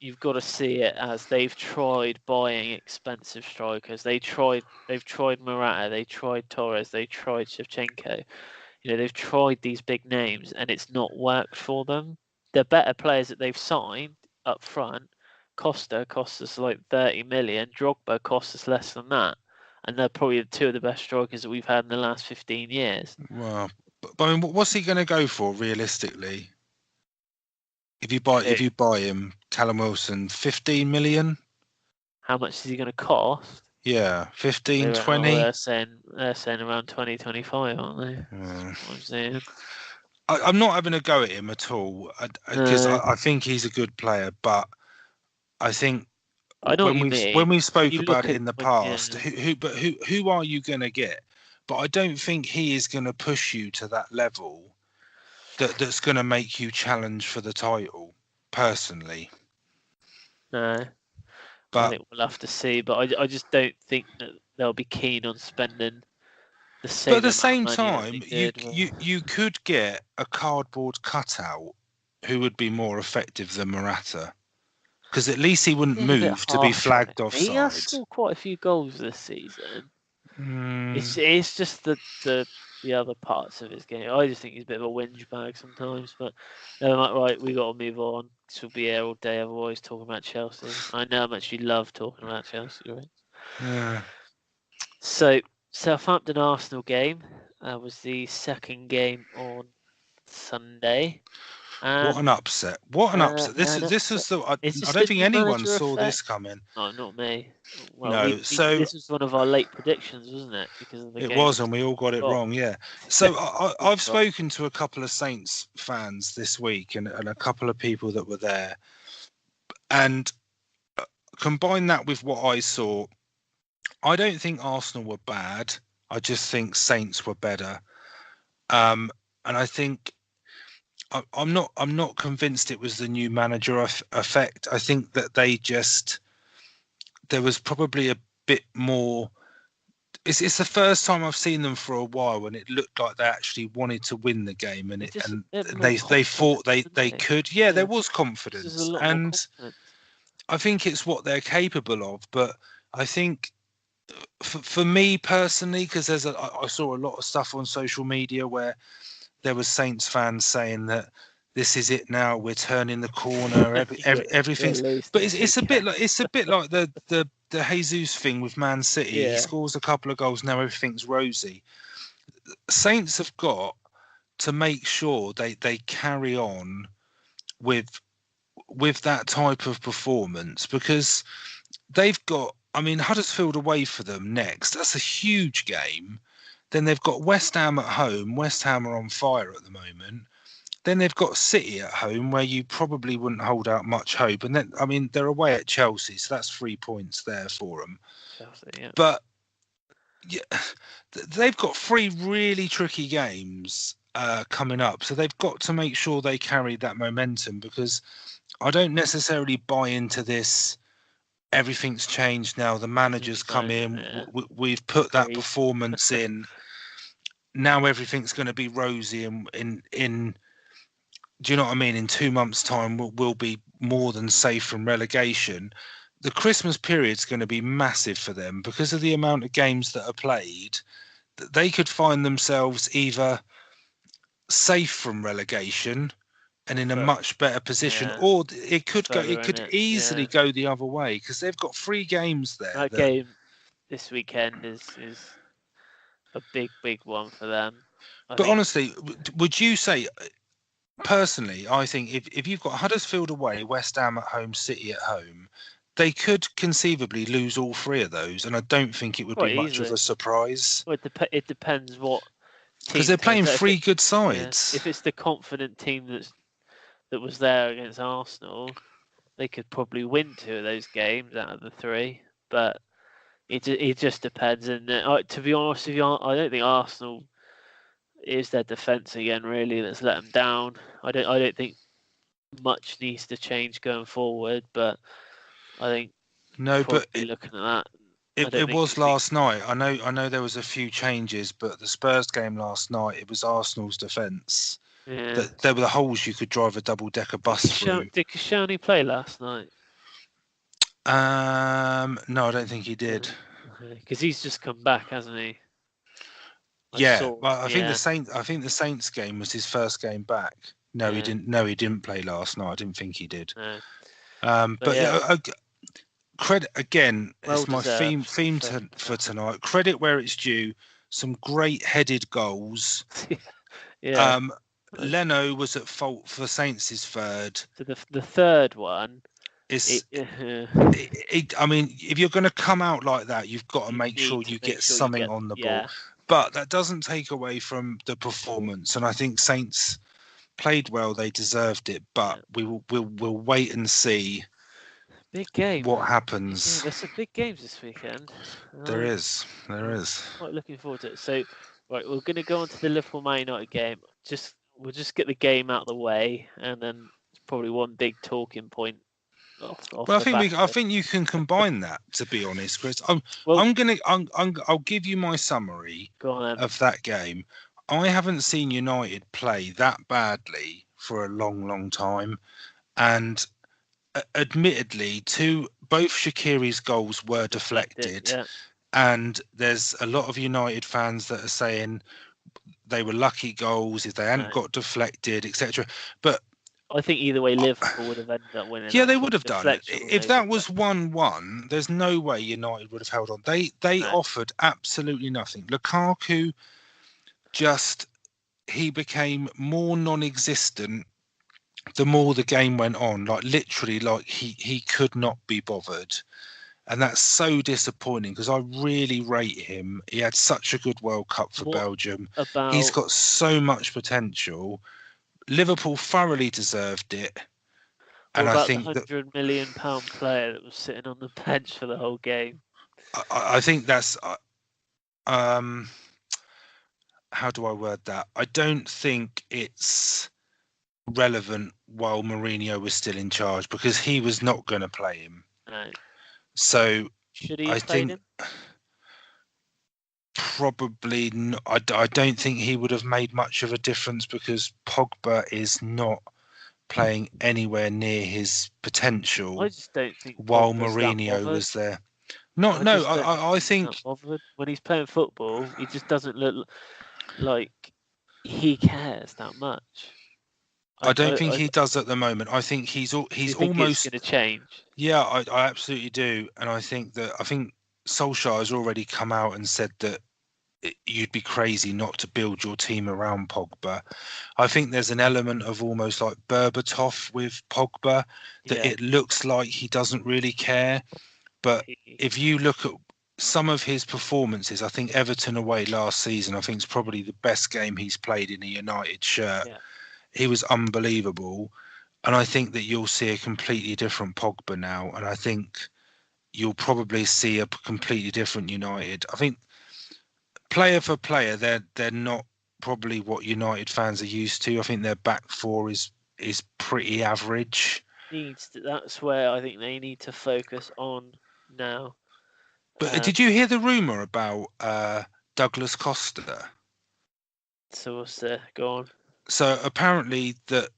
you've got to see it as they've tried buying expensive strikers. They've tried Morata, they tried Torres, they tried Shevchenko. They've tried these big names and it's not worked for them. The better players that they've signed up front, Costa cost us like 30 million, Drogba cost us less than that. And they're probably two of the best strikers that we've had in the last 15 years. Well, but I mean, what's he going to go for realistically? Who? If you buy him, Callum Wilson, 15 million? How much is he going to cost? Yeah, 15, Well, 20. they're saying around 2025, aren't they? Hmm. That's what I'm saying. I'm not having a go at him at all, because No, I think he's a good player, but I think I know what you when mean. we When spoke you about look it at in the when, yeah, past, who are you going to get? But I don't think he is going to push you to that level that's going to make you challenge for the title, personally. no. I But think we'll have to see, but I just don't think that they'll be keen on spending the But at same the amount of same money that time, they did. you could get a cardboard cutout who would be more effective than Morata, because at least he wouldn't Being a bit move to be harsh on him. flagged He has offside. scored quite a few goals this season. Mm, It's just the the other parts of his game. I just think he's a bit of a whinge bag sometimes. But they're like, right, we got to move on. This will be here all day otherwise talking about Chelsea. I know how much you love talking about Chelsea, right? Yeah. So Southampton Arsenal game was the second game on Sunday. What an upset! What an upset! This An this upset. was the Is I this don't the think new anyone manager saw effect? this coming. No, not me. Well, No, so this was one of our late predictions, wasn't it? Because of the it game. was, and we all got it Oh, wrong. Yeah. So we I've got- spoken to a couple of Saints fans this week, and a couple of people that were there, and combine that with what I saw. I don't think Arsenal were bad. I just think Saints were better. And I think I'm not convinced it was the new manager effect. I think that there was probably a bit more. It's the first time I've seen them for a while when it looked like they actually wanted to win the game, and It's just a and bit more they thought confidence, they isn't it? could. Yeah, there Yeah, was this is a confidence, lot more and confidence. I think it's what they're capable of. But I think for me personally, because I saw a lot of stuff on social media where there was Saints fans saying that this is it now, we're turning the corner, You're everything's. losing But this it's a bit weekend. like the Jesus thing with Man City. He Yeah, scores a couple of goals, now everything's rosy. Saints have got to make sure they carry on with that type of performance, because they've got, I mean, Huddersfield away for them next. That's a huge game. Then they've got West Ham at home. West Ham are on fire at the moment. Then they've got City at home, where you probably wouldn't hold out much hope. And then, I mean, they're away at Chelsea, so that's 3 points there for them. Chelsea. Yeah, But yeah, they've got three really tricky games coming up, so they've got to make sure they carry that momentum, because I don't necessarily buy into this. Everything's changed now. The manager's come in. Yeah. We've put that Agreed. performance in. Now everything's going to be rosy, and in do you know what I mean? In 2 months' time, we'll be more than safe from relegation. The Christmas period's going to be massive for them because of the amount of games that are played. They could find themselves either safe from relegation and in a But much better position, yeah, or it could go. further It in could it. easily Yeah, go the other way, because they've got 3 games there that that. game this weekend is a big one for them. I But think. honestly, would you say, personally, I think if you've got Huddersfield away, West Ham at home, City at home, they could conceivably lose all 3 of those, and I don't think it would be Quite much of easily. a surprise, Well, it depends what because team they're turns playing out. 3 good Yeah, sides. if it's the confident team that was there against Arsenal, they could probably win 2 of those games out of the 3. But it just depends. And to be honest with you, I don't think Arsenal is their defence again really that's let them down. I don't think much needs to change going forward. But I think No, but probably looking at that, I don't it think was last night. I know there was a few changes, but the Spurs game last night, it was Arsenal's defence yeah. that there were the holes you could drive a double-decker bus through. Did Koscielny play last night? No, I don't think he did. Because he's just come back, hasn't he? I Yeah, saw. well, Yeah. I think the Saints game was his first game back. No, he Yeah. didn't. No, he didn't play last night. I didn't think he did. No. But But yeah, yeah, credit again. well It's my theme deserved. theme First for half. tonight. Credit where it's due. Some great headed goals. Yeah. Leno was at fault for Saints' third. So the third one, It's you I mean, if you're going to come out like that, you've got to make need sure to you make get sure you something get. on the ball. Yeah. But that doesn't take away from the performance, and I think Saints played well. They deserved it, but Yeah. we'll wait and see Big game. what Yeah, happens. there's some big games this weekend. There I'm is. quite looking forward to it. So, right, we're going to go on to the Liverpool Man United game. We'll just get the game out of the way, and then it's probably one big talking point off Well, the back I of it. think you can combine that. To be honest, Chris, Well, I'll give you my summary go on then. of that game. I haven't seen United play that badly for a long time, and admittedly, both Shaqiri's goals were deflected. Yeah. And there's a lot of United fans that are saying they were lucky goals, if they hadn't No. got deflected, etc. But I think either way, Liverpool would have ended up winning yeah, that they shot would have done. deflection, or If they would that have was 1-1, there's no way United would have held on. They No. offered absolutely nothing. Lukaku just he became more non-existent the more the game went on. Like literally, like he could not be bothered. And that's so disappointing because I really rate him. He had such a good World Cup for What Belgium. He's about got so much potential. Liverpool thoroughly deserved it. what And I about the think that £100 million player that was sitting on the bench for the whole game? I think that's how do I word that? I don't think it's relevant while Mourinho was still in charge because he was not going to play him. No. So Should he I have played think him? probably not. I don't think he would have made much of a difference because Pogba is not playing anywhere near his potential I just don't think while Pogba's that Mourinho bothered. was there. No, I no, just don't I think he's that think bothered. When he's playing football, he just doesn't look like he cares that much. I don't think I he does at the moment. I think he's do you think it's almost going to change? yeah. I absolutely do, and I think Solskjaer has already come out and said that you'd be crazy not to build your team around Pogba. I think there's an element of almost like Berbatov with Pogba that Yeah. it looks like he doesn't really care. But if you look at some of his performances, I think Everton away last season, I think it's probably the best game he's played in a United shirt. Yeah. He was unbelievable. And I think that you'll see a completely different Pogba now. And I think you'll probably see a completely different United. I think player for player, they're not probably what United fans are used to. I think their back four is pretty average. That's where I think they need to focus on now. But did you hear the rumor about Douglas Costa? So what's the go on? So apparently the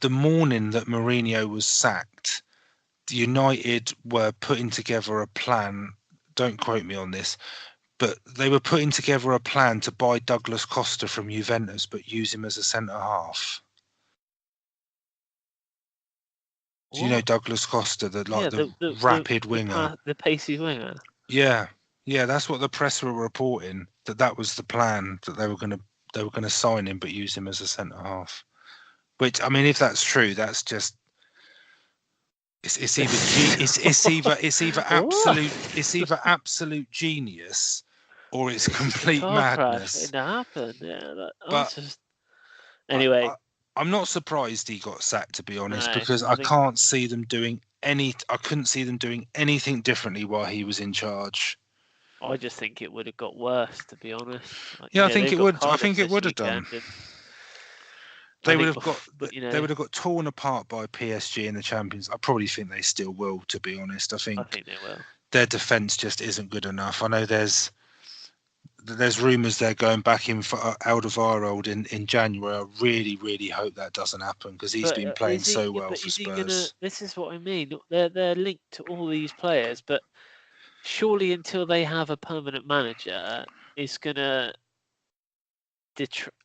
morning that Mourinho was sacked, United were putting together a plan. Don't quote me on this, but they were putting together a plan to buy Douglas Costa from Juventus, but use him as a centre half. Do you know What? Douglas Costa, Yeah, the rapid winger? the pacey winger. Yeah, yeah, that's what the press were reporting. That was the plan, that they were gonna sign him, but use him as a centre half. Which I mean, if that's true, that's just it's either absolute genius or it's complete Car crash madness. waiting to happen. Yeah, But that's just anyway. I'm not surprised he got sacked, to be honest, No, because I I think can't see them doing I couldn't see them doing anything differently while he was in charge. I just think it would have got worse, to be honest. Like, Yeah, I think they've it got would. I Cardiff think it this would have done. weekend, and They I would think, have got. but They would have got torn apart by PSG in the Champions. I probably think they still will. To be honest, I I think think they will. their defense just isn't good enough. I know there's rumours they're going back in for Alderweireld in January. I really, really hope that doesn't happen because he's But been playing so well But for is he gonna? Spurs. This is what I mean. They're linked to all these players, but surely until they have a permanent manager, it's gonna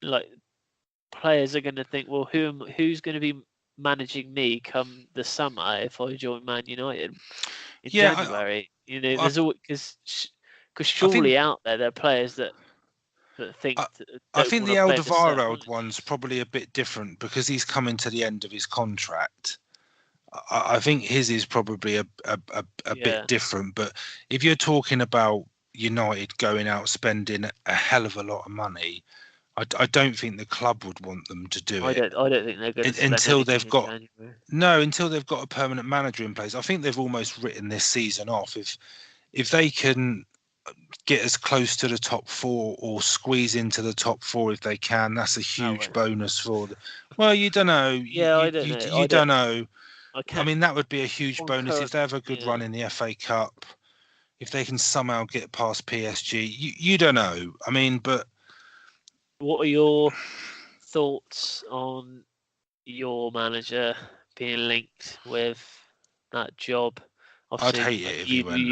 like players are gonna think, well, who's gonna be managing me come the summer if I join Man United in Yeah, January? You know, I, there's always because I think surely out there are players that think I, I don't think want the to play for certain Alderweireld one's managers. probably a bit different because he's coming to the end of his contract. I think his is probably a bit Yeah, different. But if you're talking about United going out spending a hell of a lot of money, I don't think the club would want them to do it I don't think they're going to spend until anything they've in got January. no, until they've got a permanent manager in place. I think they've almost written this season off. If they can get as close to the top four or squeeze into the top four if they can, that's a Oh, huge well. bonus for them. Well, you don't know. Yeah, I don't know. You don't know. I I can't. mean, that would be a huge On bonus if current, they have a good yeah. run in the FA Cup. If they can somehow get past PSG, you don't know. I mean, but What are your thoughts on your manager being linked with that job? I'd Obviously, hate it if he went there.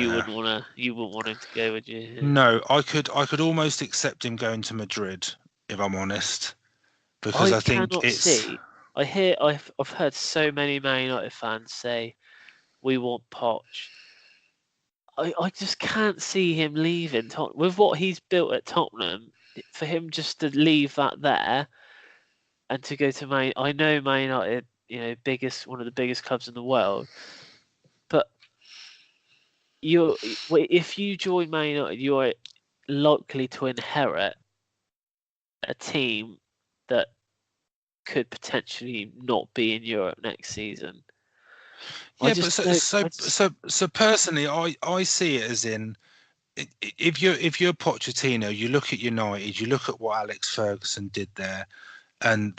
you wouldn't want him to go, would you? No, I could almost accept him going to Madrid. if I'm honest, because I I think cannot it's. see. I've heard so many Man United fans say we want Poch. I just can't see him leaving with what he's built at Tottenham. For him just to leave that there and to go to Man, I know Man United, one of the biggest clubs in the world, but if you join Man United, you're likely to inherit a team that could potentially not be in Europe next season. I Yeah, but just don't. so personally, I see it as in, if you're Pochettino, you look at United, you look at what Alex Ferguson did there, and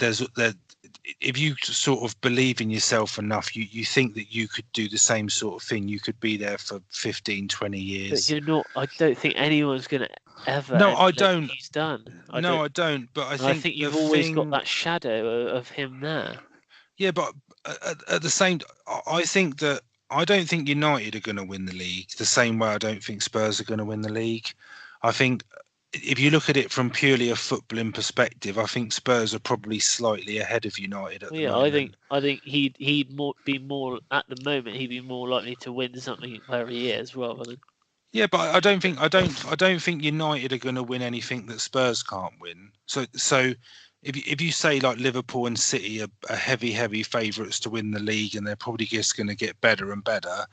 if you sort of believe in yourself enough, you think that you could do the same sort of thing. You could be there for 15, 20 But years. you're not. I don't think anyone's going to ever No, I emulate what don't. he's done. I No, don't. I don't. But I I think think the you've always got thing, that shadow of him there. yeah, but at the same, I think that I don't think United are going to win the league the same way I don't think Spurs are going to win the league. I think if you look at it from purely a footballing perspective, I think Spurs are probably slightly ahead of United at Well, the yeah, I think moment. I think he'd be more at the moment. He'd be more likely to win something where he is rather than. Yeah, but I don't think United are going to win anything that Spurs can't win. So if you say like Liverpool and City are heavy favourites to win the league, and they're probably just going to get better and better,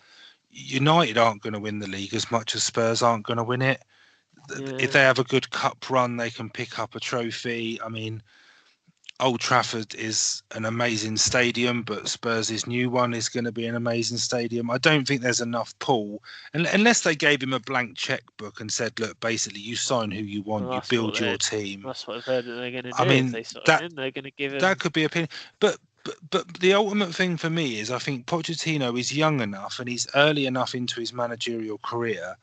United aren't going to win the league as much as Spurs aren't going to win it. If Yeah, they have a good cup run, they can pick up a trophy. I mean, Old Trafford is an amazing stadium, but Spurs' new one is going to be an amazing stadium. I don't think there's enough pull, unless they gave him a blank checkbook and said, "Look, basically, you sign who you well, want, you build your team." that's what I've heard that they're going to I do. If mean, they sign that him, they're going to give that him. could be opinion, but the ultimate thing for me is I think Pochettino is young enough and he's early enough into his managerial career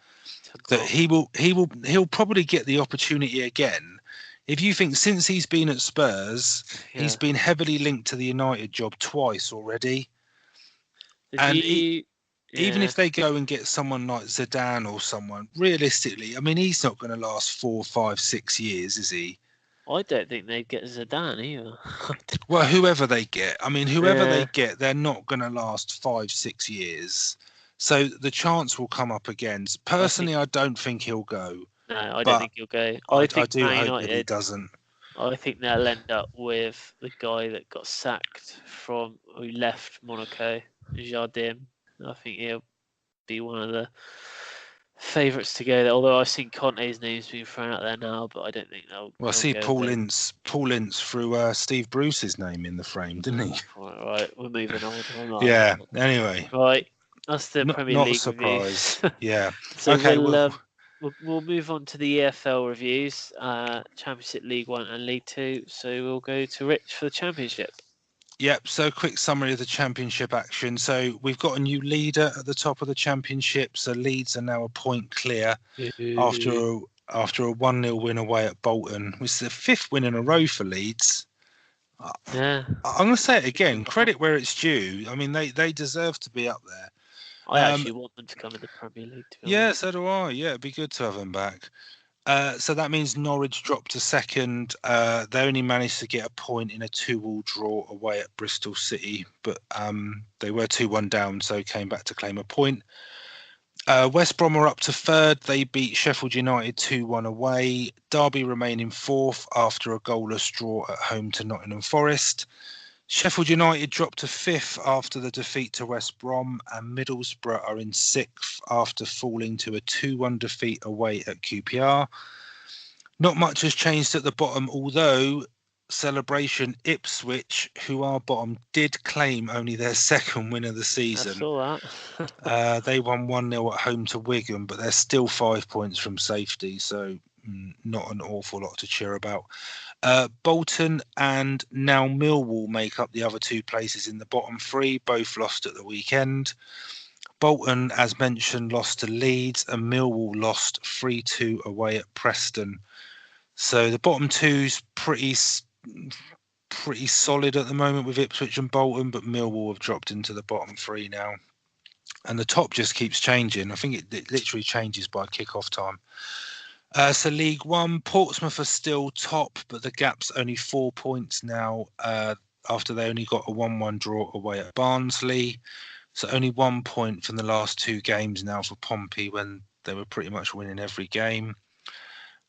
To that not. he'll probably get the opportunity again. If you think since he's been at Spurs, he's Yeah. been heavily linked to the United job twice already, Did and you? even Yeah. if they go and get someone like Zidane or someone, realistically, I mean, he's not going to last 4, 5, 6 years, is he? I don't think they'd get Zidane either. Well, whoever they get, I mean, whoever they Yeah. get, they're not going to last 5, 6 years. So the chance will come up again. I think Personally, I don't think he'll go, no. I don't but think he'll go. I I think do Man hope that he United. doesn't. I think they'll end up with the guy that got sacked from who left Monaco, Jardim. I think he'll be one of the favourites to go there. Although I've seen Conte's name's being thrown out there now, but I don't think Well, I they'll see go with him. Paul Ince threw Steve Bruce's name in the frame, didn't he? Right, we're moving on. Yeah. Anyway, Right, that's the Premier not a League review. surprise. Yeah. So Okay. Well, we'll move on to the EFL reviews, Championship League One and League Two. So we'll go to Rich for the Championship. yep. So, quick summary of the championship action. So, we've got a new leader at the top of the championship. So, Leeds are now a point clear after a 1-0 win away at Bolton, which is the fifth win in a row for Leeds. Yeah, I'm going to say it again. Credit where it's due. I mean, they deserve to be up there. I actually want them to come in the Premier League. To be Yeah, honest, so do I. Yeah, it'd be good to have them back. So that means Norwich dropped to second. They only managed to get a point in a 2-2 draw away at Bristol City, but they were 2-1 down, so came back to claim a point. West Brom are up to third. They beat Sheffield United 2-1 away. Derby remain in fourth after a goalless draw at home to Nottingham Forest. Sheffield United dropped to fifth after the defeat to West Brom, and Middlesbrough are in sixth after falling to a 2-1 defeat away at QPR. Not much has changed at the bottom, although Celebration Ipswich, who are bottom, did claim only their second win of the I season. saw that. They won 1-0 at home to Wigan, but they're still 5 points from safety, so not an awful lot to cheer about. Bolton and now Millwall make up the other two places in the bottom three, both lost at the weekend. Bolton, as mentioned, lost to Leeds, and Millwall lost 3-2 away at Preston. So the bottom two's pretty solid at the moment with Ipswich and Bolton, but Millwall have dropped into the bottom three now. And the top just keeps changing. I think it literally changes by kick-off time. So League One, Portsmouth are still top, but the gap's only 4 points now after they only got a 1-1 draw away at Barnsley. So only 1 point from the last 2 games now for Pompey when they were pretty much winning every game.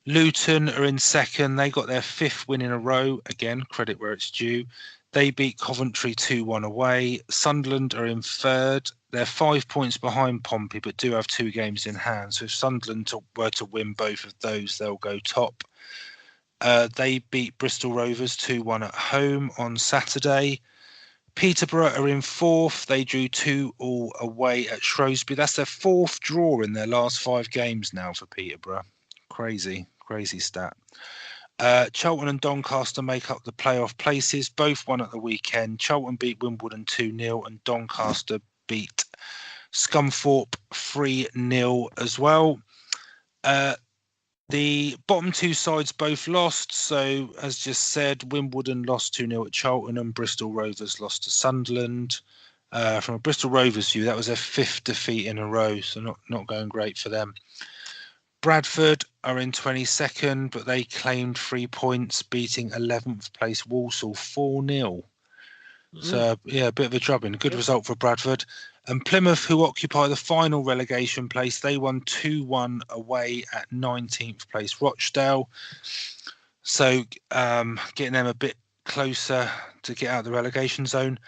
Luton are in second. They got their 5th win in a row. Again, credit where it's due. They beat Coventry 2-1 away. Sunderland are in third. They're 5 points behind Pompey, but do have 2 games in hand. So if Sunderland were to win both of those, they'll go top. They beat Bristol Rovers 2-1 at home on Saturday. Peterborough are in 4th. They drew 2-2 away at Shrewsbury. That's their 4th draw in their last 5 games now for Peterborough. Crazy stat. Charlton and Doncaster make up the playoff places. Both won at the weekend. Charlton beat Wimbledon 2-0 and Doncaster beat Scunthorpe 3-0 as well. The bottom 2 sides both lost. So, as just said, Wimbledon lost 2-0 at Charlton and Bristol Rovers lost to Sunderland. From a Bristol Rovers view, that was their 5th defeat in a row, so not going great for them. Bradford are in 22nd, but they claimed 3 points, beating 11th place Walsall 4-0. So, yeah, a bit of a drubbing. Good result for Bradford. And Plymouth, who occupy the final relegation place, they won 2-1 away at 19th place Rochdale. So, getting them a bit closer to get out of the relegation zone.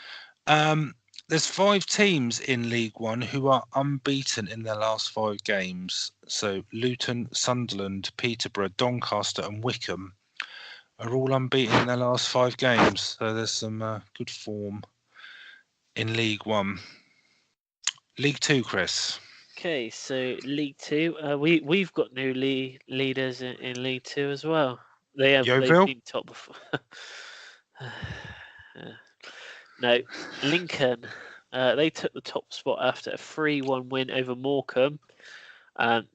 There's 5 teams in League One who are unbeaten in their last 5 games. So Luton, Sunderland, Peterborough, Doncaster and Wickham are all unbeaten in their last 5 games. So there's some good form in League One. League Two, Chris. Okay, so League Two. We've got new leaders in League Two as well. They've been top before. No, Lincoln. They took the top spot after a 3-1 win over Morecambe.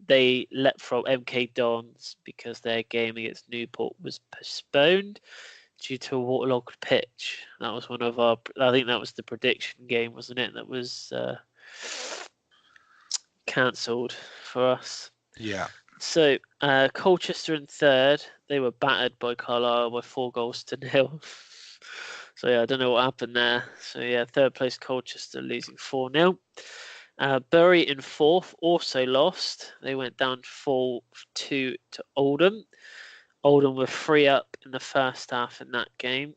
They leapt from MK Dons because their game against Newport was postponed due to a waterlogged pitch. That was one of our. I think that was the prediction game, wasn't it? That was cancelled for us. Yeah. So Colchester in third. They were battered by Carlisle by 4-0. So yeah, I don't know what happened there. So yeah, third place Colchester losing 4-0. Bury in 4th also lost. They went down 4-2 to Oldham. Oldham were 3 up in the first half in that game.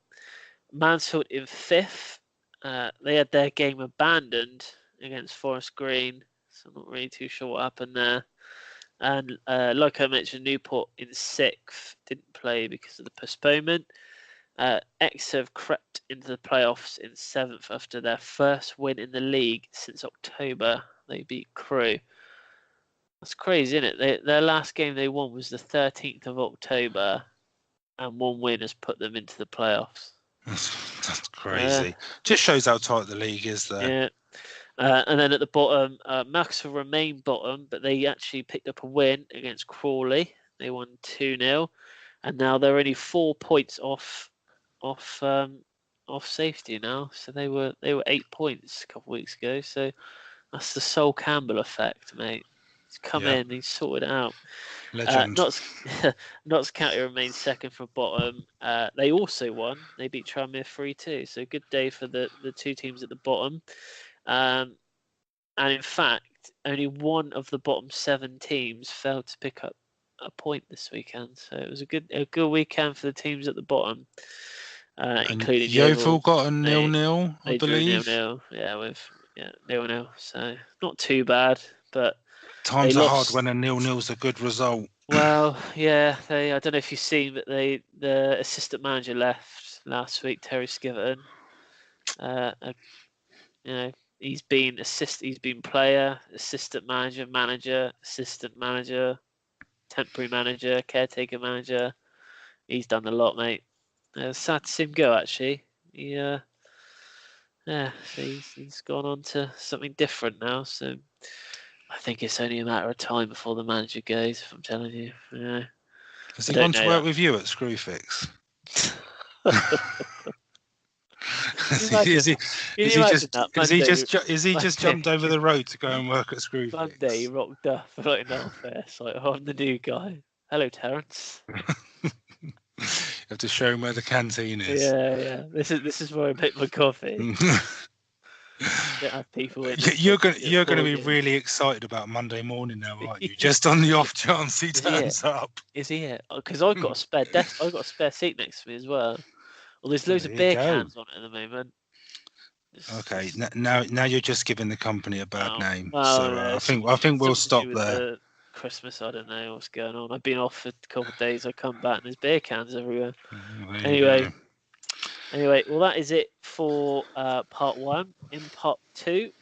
Mansfield in 5th. They had their game abandoned against Forest Green. So I'm not really too sure what happened there. And like I mentioned, Newport in 6th. Didn't play because of the postponement. Exeter have crept into the playoffs in 7th after their first win in the league since October. They beat Crewe. That's crazy, isn't it? Their last game they won was the 13th of October, and one win has put them into the playoffs. That's crazy. Just shows how tight the league is there. Yeah. And then at the bottom, Macclesfield remain bottom, but they actually picked up a win against Crawley. They won 2-0, and now they're only 4 points off safety now. So they were 8 points a couple of weeks ago. So that's the Sol Campbell effect, mate. He's come in, he's sorted it out. Legend. Notts County remains second from bottom. They also won. They beat Tranmere 3-2. So good day for the 2 teams at the bottom. And in fact, only one of the bottom 7 teams failed to pick up a point this weekend. So it was a good weekend for the teams at the bottom. Including Yeovil got a 0-0, I believe. 0-0, with 0-0. So not too bad, but times are hard when a 0-0's a good result. Well, yeah, I don't know if you've seen, but the assistant manager left last week, Terry Skiverton. He's been player, assistant manager, assistant manager, temporary manager, caretaker manager. He's done a lot, mate. Sad to see him go, actually. So he's gone on to something different now. So I think it's only a matter of time before the manager goes, if I'm telling you. Has he gone to work with you at Screwfix? Is he just jumped over the road to go and work at Screwfix? One day he rocked up like an old face, like, I'm the new guy. Hello, Terence. You have to show him where the canteen is. Yeah. This is where I make my coffee. Don't have people in. You're gonna be really excited about Monday morning now, aren't you? Just on the off chance he turns up. Is he here? Because I've got a spare desk. I've got a spare seat next to me as well. Well, there's loads of beer cans on it at the moment. Okay, now you're just giving the company a bad name. Well, so I think we'll stop there. Christmas, I don't know what's going on. I've been off for a couple of days. I come back and there's beer cans everywhere. Anyway, well that is it for part 1. In part 2,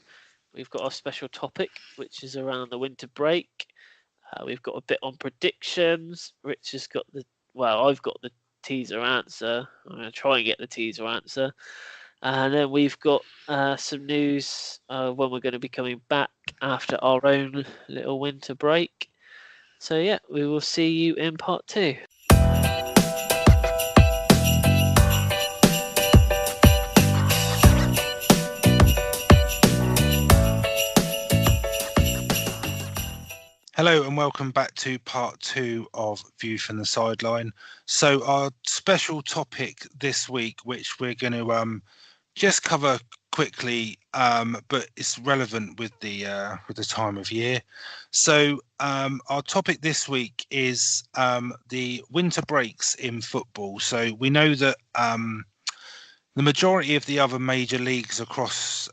we've got our special topic, which is around the winter break. We've got a bit on predictions. Rich has got I've got the teaser answer. I'm going to try and get the teaser answer. And then we've got some news when we're going to be coming back after our own little winter break. So yeah, we will see you in part 2. Hello and welcome back to part 2 of View from the Sideline. So our special topic this week, which we're going to just cover quickly, but it's relevant with the time of year. So our topic this week is the winter breaks in football. So we know that the majority of the other major leagues across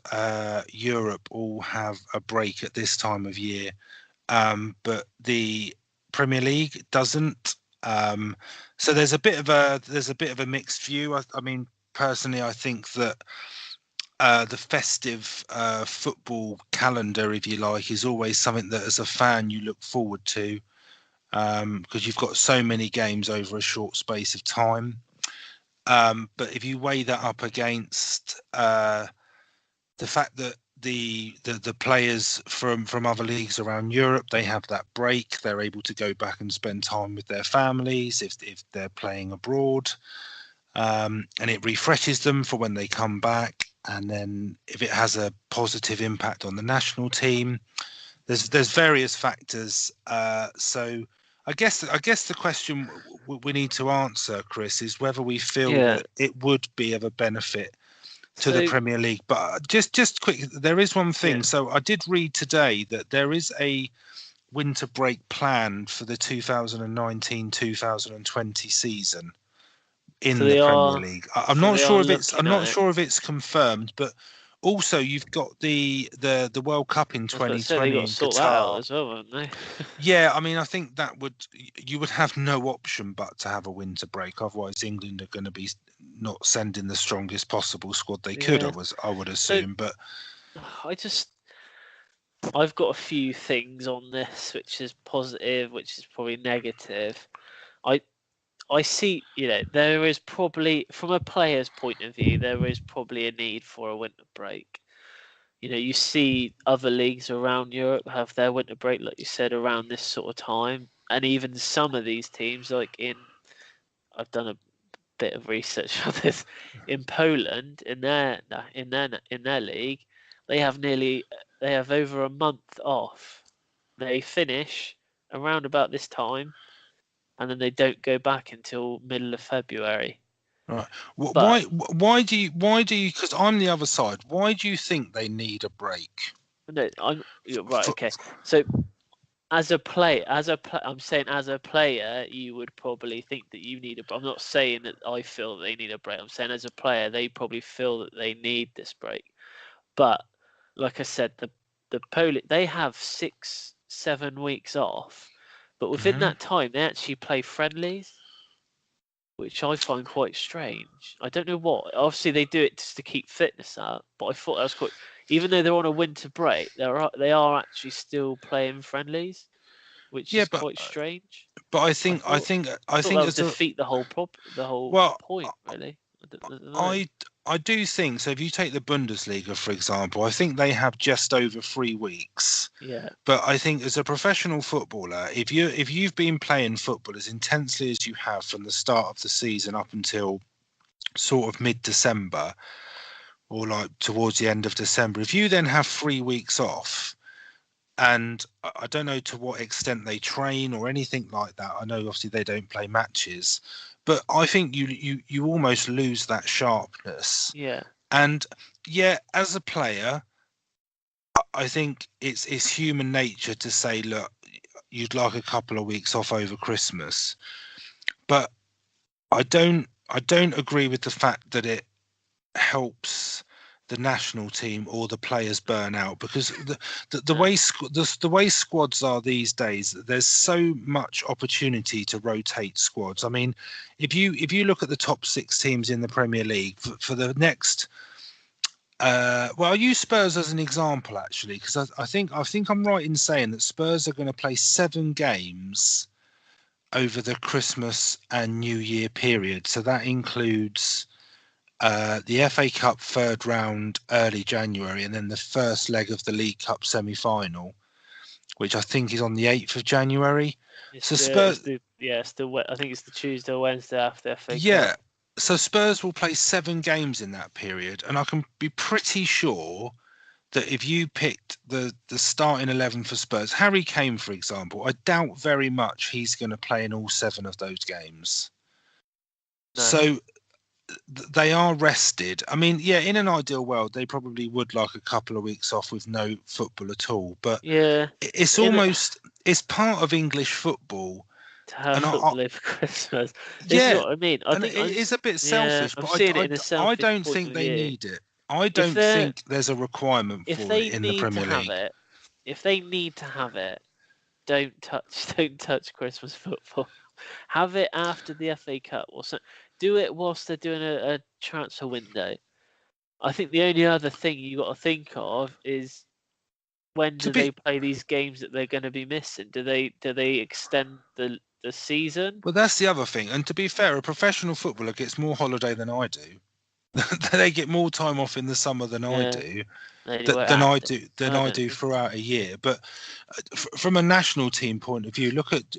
Europe all have a break at this time of year. But the Premier League doesn't. So there's a bit of a mixed view. I mean, personally, I think that the festive football calendar, if you like, is always something that, as a fan, you look forward to because you've got so many games over a short space of time. But if you weigh that up against the fact that the players from other leagues around Europe, they have that break, they're able to go back and spend time with their families if they're playing abroad, and it refreshes them for when they come back. And then if it has a positive impact on the national team, there's various factors. So I guess the question we need to answer, Chris, is whether we feel that it would be of a benefit to the Premier League. But just quick, there is one thing. Yeah. So I did read today that there is a winter break planned for the 2019-2020 season in the Premier League. I'm not sure if it's confirmed, but also you've got the World Cup in 2020 in Qatar. That out as well, haven't they? Yeah, I mean, I think you would have no option but to have a winter break. Otherwise, England are going to be not sending the strongest possible squad they could. I would assume, but I've got a few things on this, which is positive, which is probably negative. I see, there is probably, from a player's point of view, there is probably a need for a winter break. You see other leagues around Europe have their winter break, like you said, around this sort of time. And even some of these teams, I've done a bit of research on this, in Poland, in their league, they have over a month off. They finish around about this time, and then they don't go back until middle of February. Right. Why do you? Because I'm the other side. Why do you think they need a break? No, you're right. Okay, so as a player, I'm saying as a player, you would probably think that you need a break. I'm not saying that I feel that they need a break. I'm saying as a player, they probably feel that they need this break. But like I said, the Polish, they have 6-7 weeks off. But within that time, they actually play friendlies, which I find quite strange. I don't know what. Obviously, they do it just to keep fitness up, but I thought that was quite. Even though they're on a winter break, they are actually still playing friendlies, which is quite strange. But I think that would defeat the whole point, really. I do think so. If you take the Bundesliga, for example, I think they have just over 3 weeks. Yeah. But I think as a professional footballer, if you've been playing football as intensely as you have from the start of the season up until sort of mid-December, or like towards the end of December, if you then have 3 weeks off, And I don't know to what extent they train or anything like that. I know obviously they don't play matches, but I think you almost lose that sharpness. Yeah. And yeah, as a player, I think it's human nature to say, look, you'd like a couple of weeks off over Christmas, but I don't agree with the fact that it helps the national team or the players burn out, because the No. way the way squads are these days, there's so much opportunity to rotate squads. I mean, if you look at the top 6 teams in the Premier League for the next well, I'll use Spurs as an example actually, because I think I'm right in saying that Spurs are going to play 7 games over the Christmas and New Year period. So that includes the FA Cup third round early January, and then the first leg of the League Cup semi-final, which I think is on the 8th of January. So Spurs, I think it's the Tuesday or Wednesday after FA yeah. Cup. So Spurs will play 7 games in that period, and I can be pretty sure that if you picked the starting 11 for Spurs, Harry Kane, for example, I doubt very much he's going to play in all 7 of those games. No. So they are rested. I mean, yeah, in an ideal world, they probably would like a couple of weeks off with no football at all. But Yeah. it's almost it's part of English football. To have And football over Christmas. This is yeah, what I mean. I and think it is a bit selfish, I'm but seeing it in a I selfish don't point think of they view. need it. I If don't they think there's a requirement if for it they in the need to Premier have League. it, if they need to have it, don't touch Christmas football. Have it after the FA Cup or so. Do it whilst they're doing a transfer window. I think the only other thing you got to think of is when To do they be play these games that they're going to be missing? Do they extend the season? Well, that's the other thing. And to be fair, a professional footballer gets more holiday than I do. They get more time off in the summer than I Yeah, do. they do Th- it than I after. do than I I don't do think. throughout a year. But from a national team point of view, look at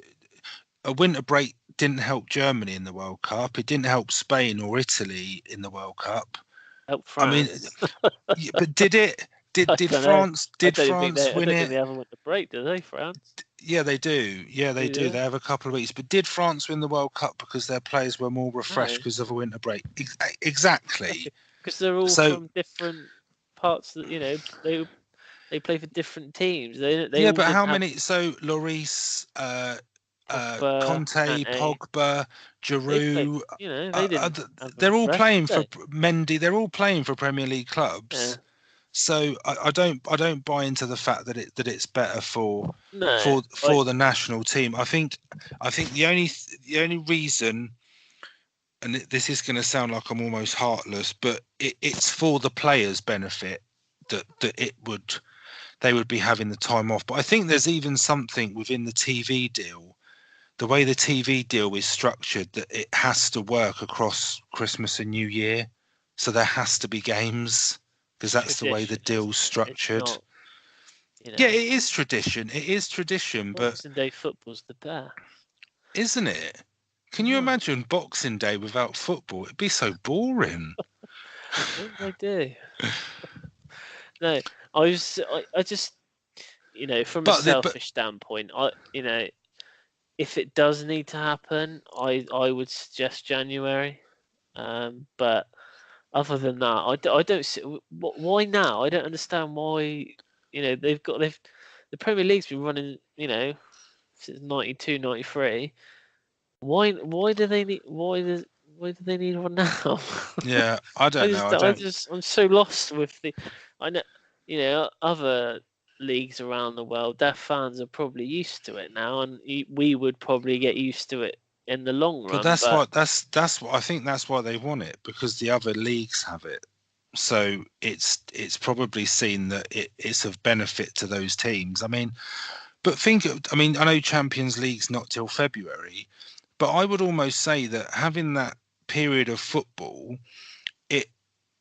a winter break didn't help Germany in the World Cup. It didn't help Spain or Italy in the World Cup. Help I mean, France. but did it? Did I did don't know. France did France I win don't think it? they ever went to break, do they, France? Yeah, they do. Yeah, they do. Yeah. They have a couple of weeks. But did France win the World Cup because their players were more refreshed No, because of a winter break? Exactly. because they're all So from different parts. That they play for different teams. They yeah, all but didn't how have many? So Lloris, Pogba, Conte, Kante. Pogba, They play. Giroud. They didn't have a They're all rest, playing did for they? Mendy. They're all playing for Premier League Yeah. clubs. So I don't buy into the fact that it's better for No. the national team. I think the only reason, and this is going to sound like I'm almost heartless, but it's for the players' benefit that they would be having the time off. But I think there's even something within the TV deal, the way the TV deal is structured, that it has to work across Christmas and New Year. So there has to be games, because that's the way the Tradition, deal's isn't it? It's structured. not. Yeah, it is tradition. It is tradition, but Boxing Day football's the best. isn't it? Can you Oh, imagine Boxing Day without football? It'd be so boring. what did I do? No, I just, from a But selfish standpoint, if it does need to happen, I would suggest January. But other than that, I don't see why now. I don't understand why. They've the Premier League's been running, since 92, 93. Why do they need why do they need one now? yeah, I don't know. I don't. I'm so lost with I know other leagues around the world, their fans are probably used to it now, and we would probably get used to it in the long But run. But that's what I think. That's why they want it, because the other leagues have it. So it's probably seen that it's of benefit to those teams. I mean, but I mean, I know Champions League's not till February, but I would almost say that having that period of football, it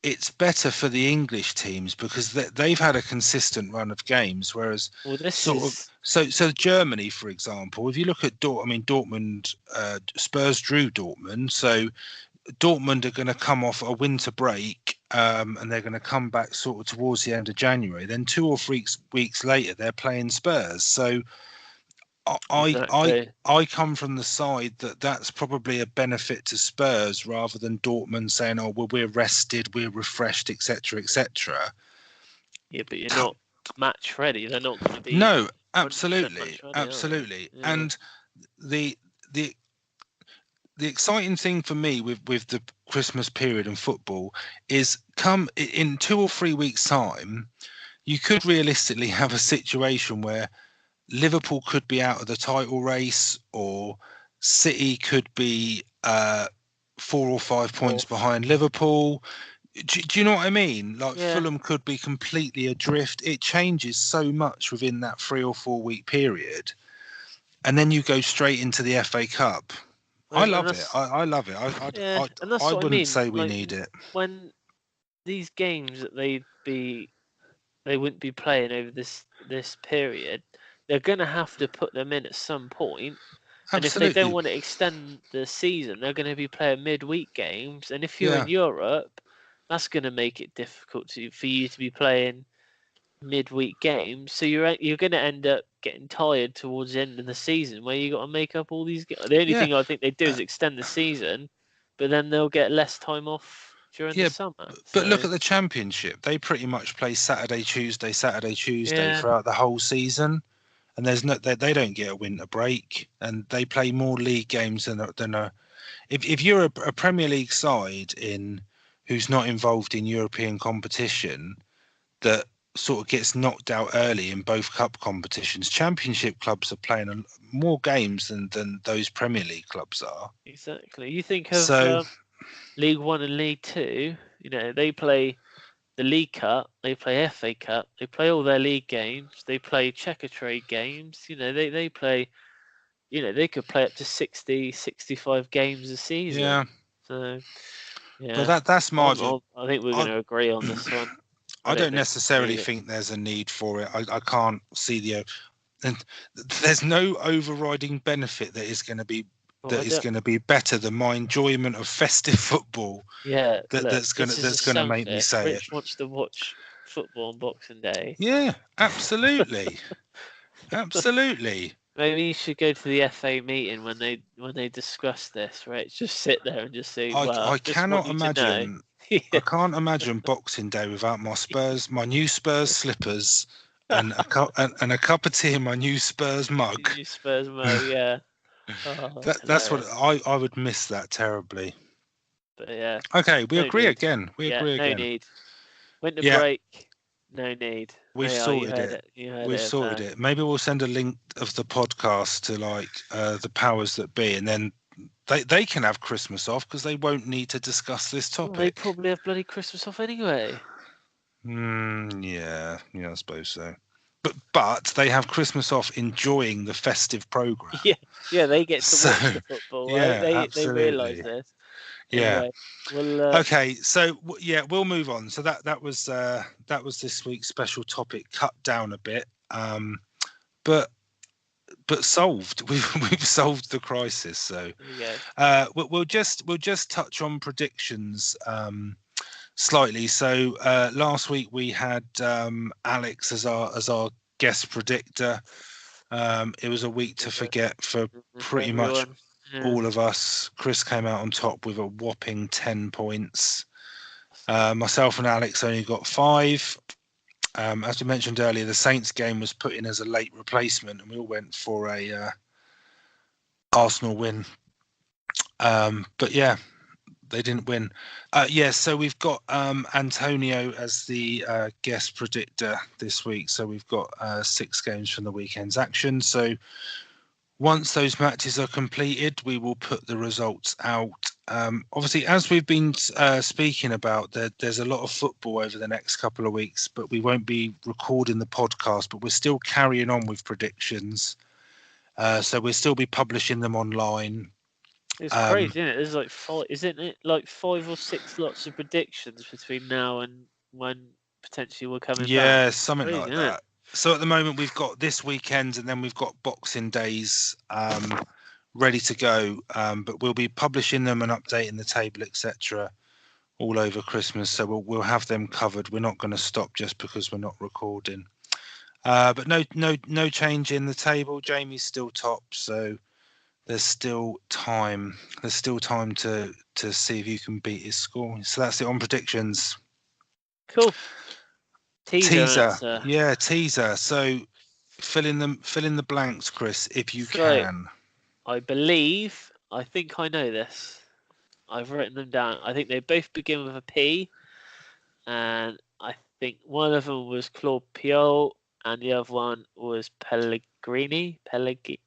it's better for the English teams, because they've had a consistent run of games, whereas well, this sort of is so Germany, for example, if you look at Dortmund, Spurs drew Dortmund, so Dortmund are going to come off a winter break and they're going to come back sort of towards the end of January. Then 2 or 3 weeks later, they're playing Spurs. So Exactly. I come from the side that's probably a benefit to Spurs rather than Dortmund saying, "Oh, well, we're rested, we're refreshed, etc., etc." Yeah, but you're not match ready. They're not going to be No, 100% absolutely, match ready, are they? absolutely. Yeah. And the the the exciting thing for me with the Christmas period in football is come in 2 or 3 weeks' time, you could realistically have a situation where Liverpool could be out of the title race, or City could be 4 or 5 points Fourth. behind Liverpool. Do you know what I mean? Like Yeah. Fulham could be completely adrift. It changes so much within that 3 or 4 week period, and then you go straight into the FA Cup. I And love it. that's I love it. yeah, and that's I what I wouldn't mean. say we Like need it. when these games that they wouldn't be playing over this period, they're gonna have to put them in at some point. And if they don't Absolutely. want to extend the season, they're going to be playing midweek games. And if you're Yeah. in Europe, that's going to make it difficult for you to be playing midweek games. So you're going to end up getting tired towards the end of the season, where you got to make up all these. The only Yeah. thing I think they do Uh, is extend the season, but then they'll get less time off during the yeah. summer. But look So at the Championship. They pretty much play Saturday, Tuesday yeah, throughout the whole season. And there's no, they don't get a winter break, and they play more league games than a. If you're a Premier League side in who's not involved in European competition, that sort of gets knocked out early in both cup competitions, Championship clubs are playing more games than those Premier League clubs are. exactly. You think of So League One and League Two. They play the League Cup, they play FA Cup, they play all their league games, they play checker trade games, they play, they could play up to 60, 65 games a season. yeah, So, but yeah, that's margin. I think we're going I to agree on this one. I I don't don't think we necessarily need it. think there's a need for it. I can't see and there's no overriding benefit Well, that is going to be better than my enjoyment of festive football yeah, look, this is a that's gonna make me selfish. say it. Rich wants to watch football on Boxing Day. Yeah, absolutely, absolutely. Maybe you should go to the FA meeting when they discuss this, right? Just sit there and just say, "Well, I just want cannot you to know." imagine. I Yeah. can't imagine Boxing Day without my new Spurs slippers, and and a cup of tea in my new Spurs mug. You Spurs mug, yeah. Oh, that's That's what hilarious. I would miss that terribly. But yeah, Okay, we no agree need. again. We Yeah, agree no again. need. Winter Yeah, break, no need. we've There you are. You sorted heard it. it. You heard We've it sorted first. it. Maybe we'll send a link of the podcast to like the powers that be, and then they can have Christmas off because they won't need to discuss this Well, they topic. probably have bloody Christmas off anyway. Yeah, I suppose so. But they have Christmas off enjoying the festive program. Yeah, yeah, they get to So watch the football, right? yeah, They realise absolutely. this. Yeah. Anyway, well, Okay, so yeah, we'll move on. So that was this week's special topic, cut down a bit, but solved. We've solved the crisis. So there you go. we'll just touch on predictions slightly. So last week we had Alex as our guest predictor. It was a week to forget for pretty much Everyone. Yeah. all of us. Chris came out on top with a whopping 10 points. Myself and Alex only got 5. As we mentioned earlier, the Saints game was put in as a late replacement, and we all went for a Arsenal win. But yeah, they didn't win. So we've got Antonio as the guest predictor this week. So we've got 6 games from the weekend's action. So once those matches are completed, we will put the results out. Obviously, as we've been speaking about, there's a lot of football over the next couple of weeks, but we won't be recording the podcast, but we're still carrying on with predictions. So we'll still be publishing them online. It's crazy, isn't it? There's like 5, isn't it? Like 5 or 6 lots of predictions between now and when potentially we're coming back. Yeah, something Crazy, like isn't that. So at the moment we've got this weekend, and then we've got Boxing Days ready to go. But we'll be publishing them and updating the table, etc. all over Christmas. So we'll have them covered. We're not going to stop just because we're not recording. But no change in the table. Jamie's still top, so there's still time. There's still time to see if you can beat his score. So that's it on predictions. Cool. Teaser Teaser, answer. yeah, teaser. So fill in the blanks, Chris, if you So, can. I think I know this. I've written them down. I think they both begin with a P, and I think one of them was Claude Piot, and the other one was Pellegrini. Pellegrini.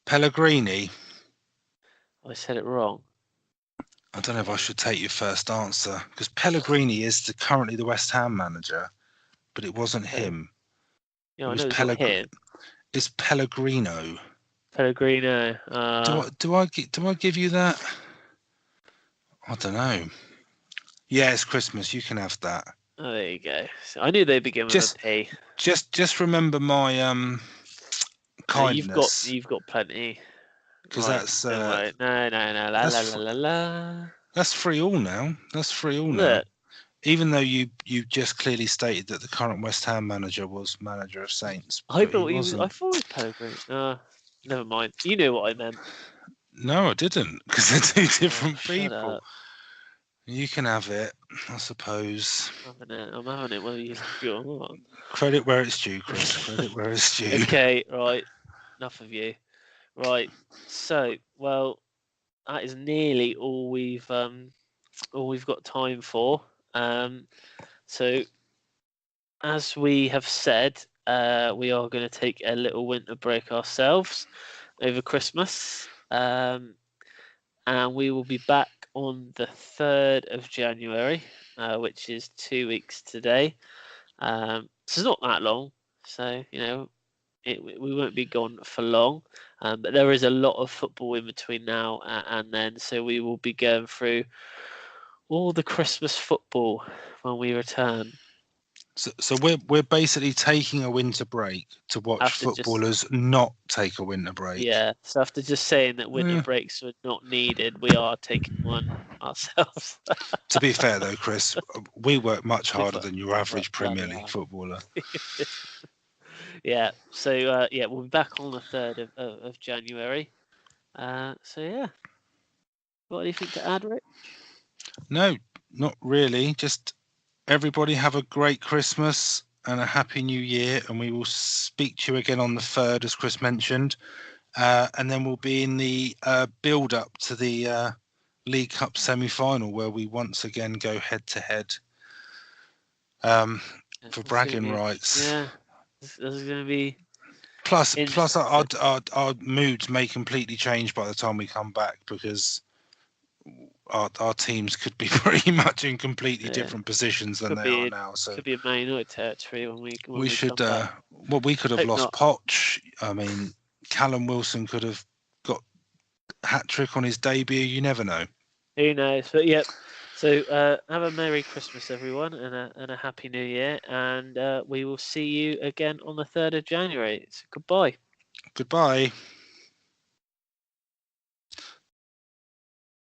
Pellegrini. I said it wrong. I don't know if I should take your first answer because Pellegrini is currently the West Ham manager, but it wasn't him. Yeah, It I was know it's not him. It's Pellegrino. Pellegrino. Do I give you that? I don't know. Yeah, it's Christmas. You can have that. Oh, there you go. So I knew they begin with a P. Just remember my kindness. You've got plenty. Because Right, that's don't worry. No. La la la la la. That's 3-3 now. That's 3-3 now. Look. Even though you just clearly stated that the current West Ham manager was manager of Saints, I thought it was Pellegrini. Never mind. You knew what I meant. No, I didn't, because they're two different people. Up. You can have it, I suppose. I'm having it whether you like it or not. Credit where it's due, Chris. Credit where it's due. Okay, right. Enough of you. Right. So, well, that is nearly all we've got time for. So, as we have said, we are going to take a little winter break ourselves over Christmas, and we will be back on the 3rd of January, which is 2 weeks today. So it's not that long, so we won't be gone for long. But there is a lot of football in between now and then, so we will be going through all the Christmas football when we return. So we're basically taking a winter break to watch footballers not take a winter break. Yeah, so after just saying that winter breaks were not needed, we are taking one ourselves. To be fair though, Chris, we work much harder than your average Premier League footballer. Yeah, so we'll be back on the 3rd of January. So yeah, got anything to add, Rich? No, not really. Just everybody have a great Christmas and a happy New Year, and we will speak to you again on the 3rd, as Chris mentioned, and then we'll be in the build-up to the League Cup semi-final, where we once again go head-to-head for bragging rights. Yeah, this is going to be. Plus, our moods may completely change by the time we come back, because our teams could be pretty much in completely different positions than they are now. So could be a Man United territory when we should. Come back. Well, we could have lost Poch. I mean, Callum Wilson could have got a hat trick on his debut. You never know. Who knows? But yep. So have a Merry Christmas, everyone, and a Happy New Year, and we will see you again on the 3rd of January. So goodbye. Goodbye.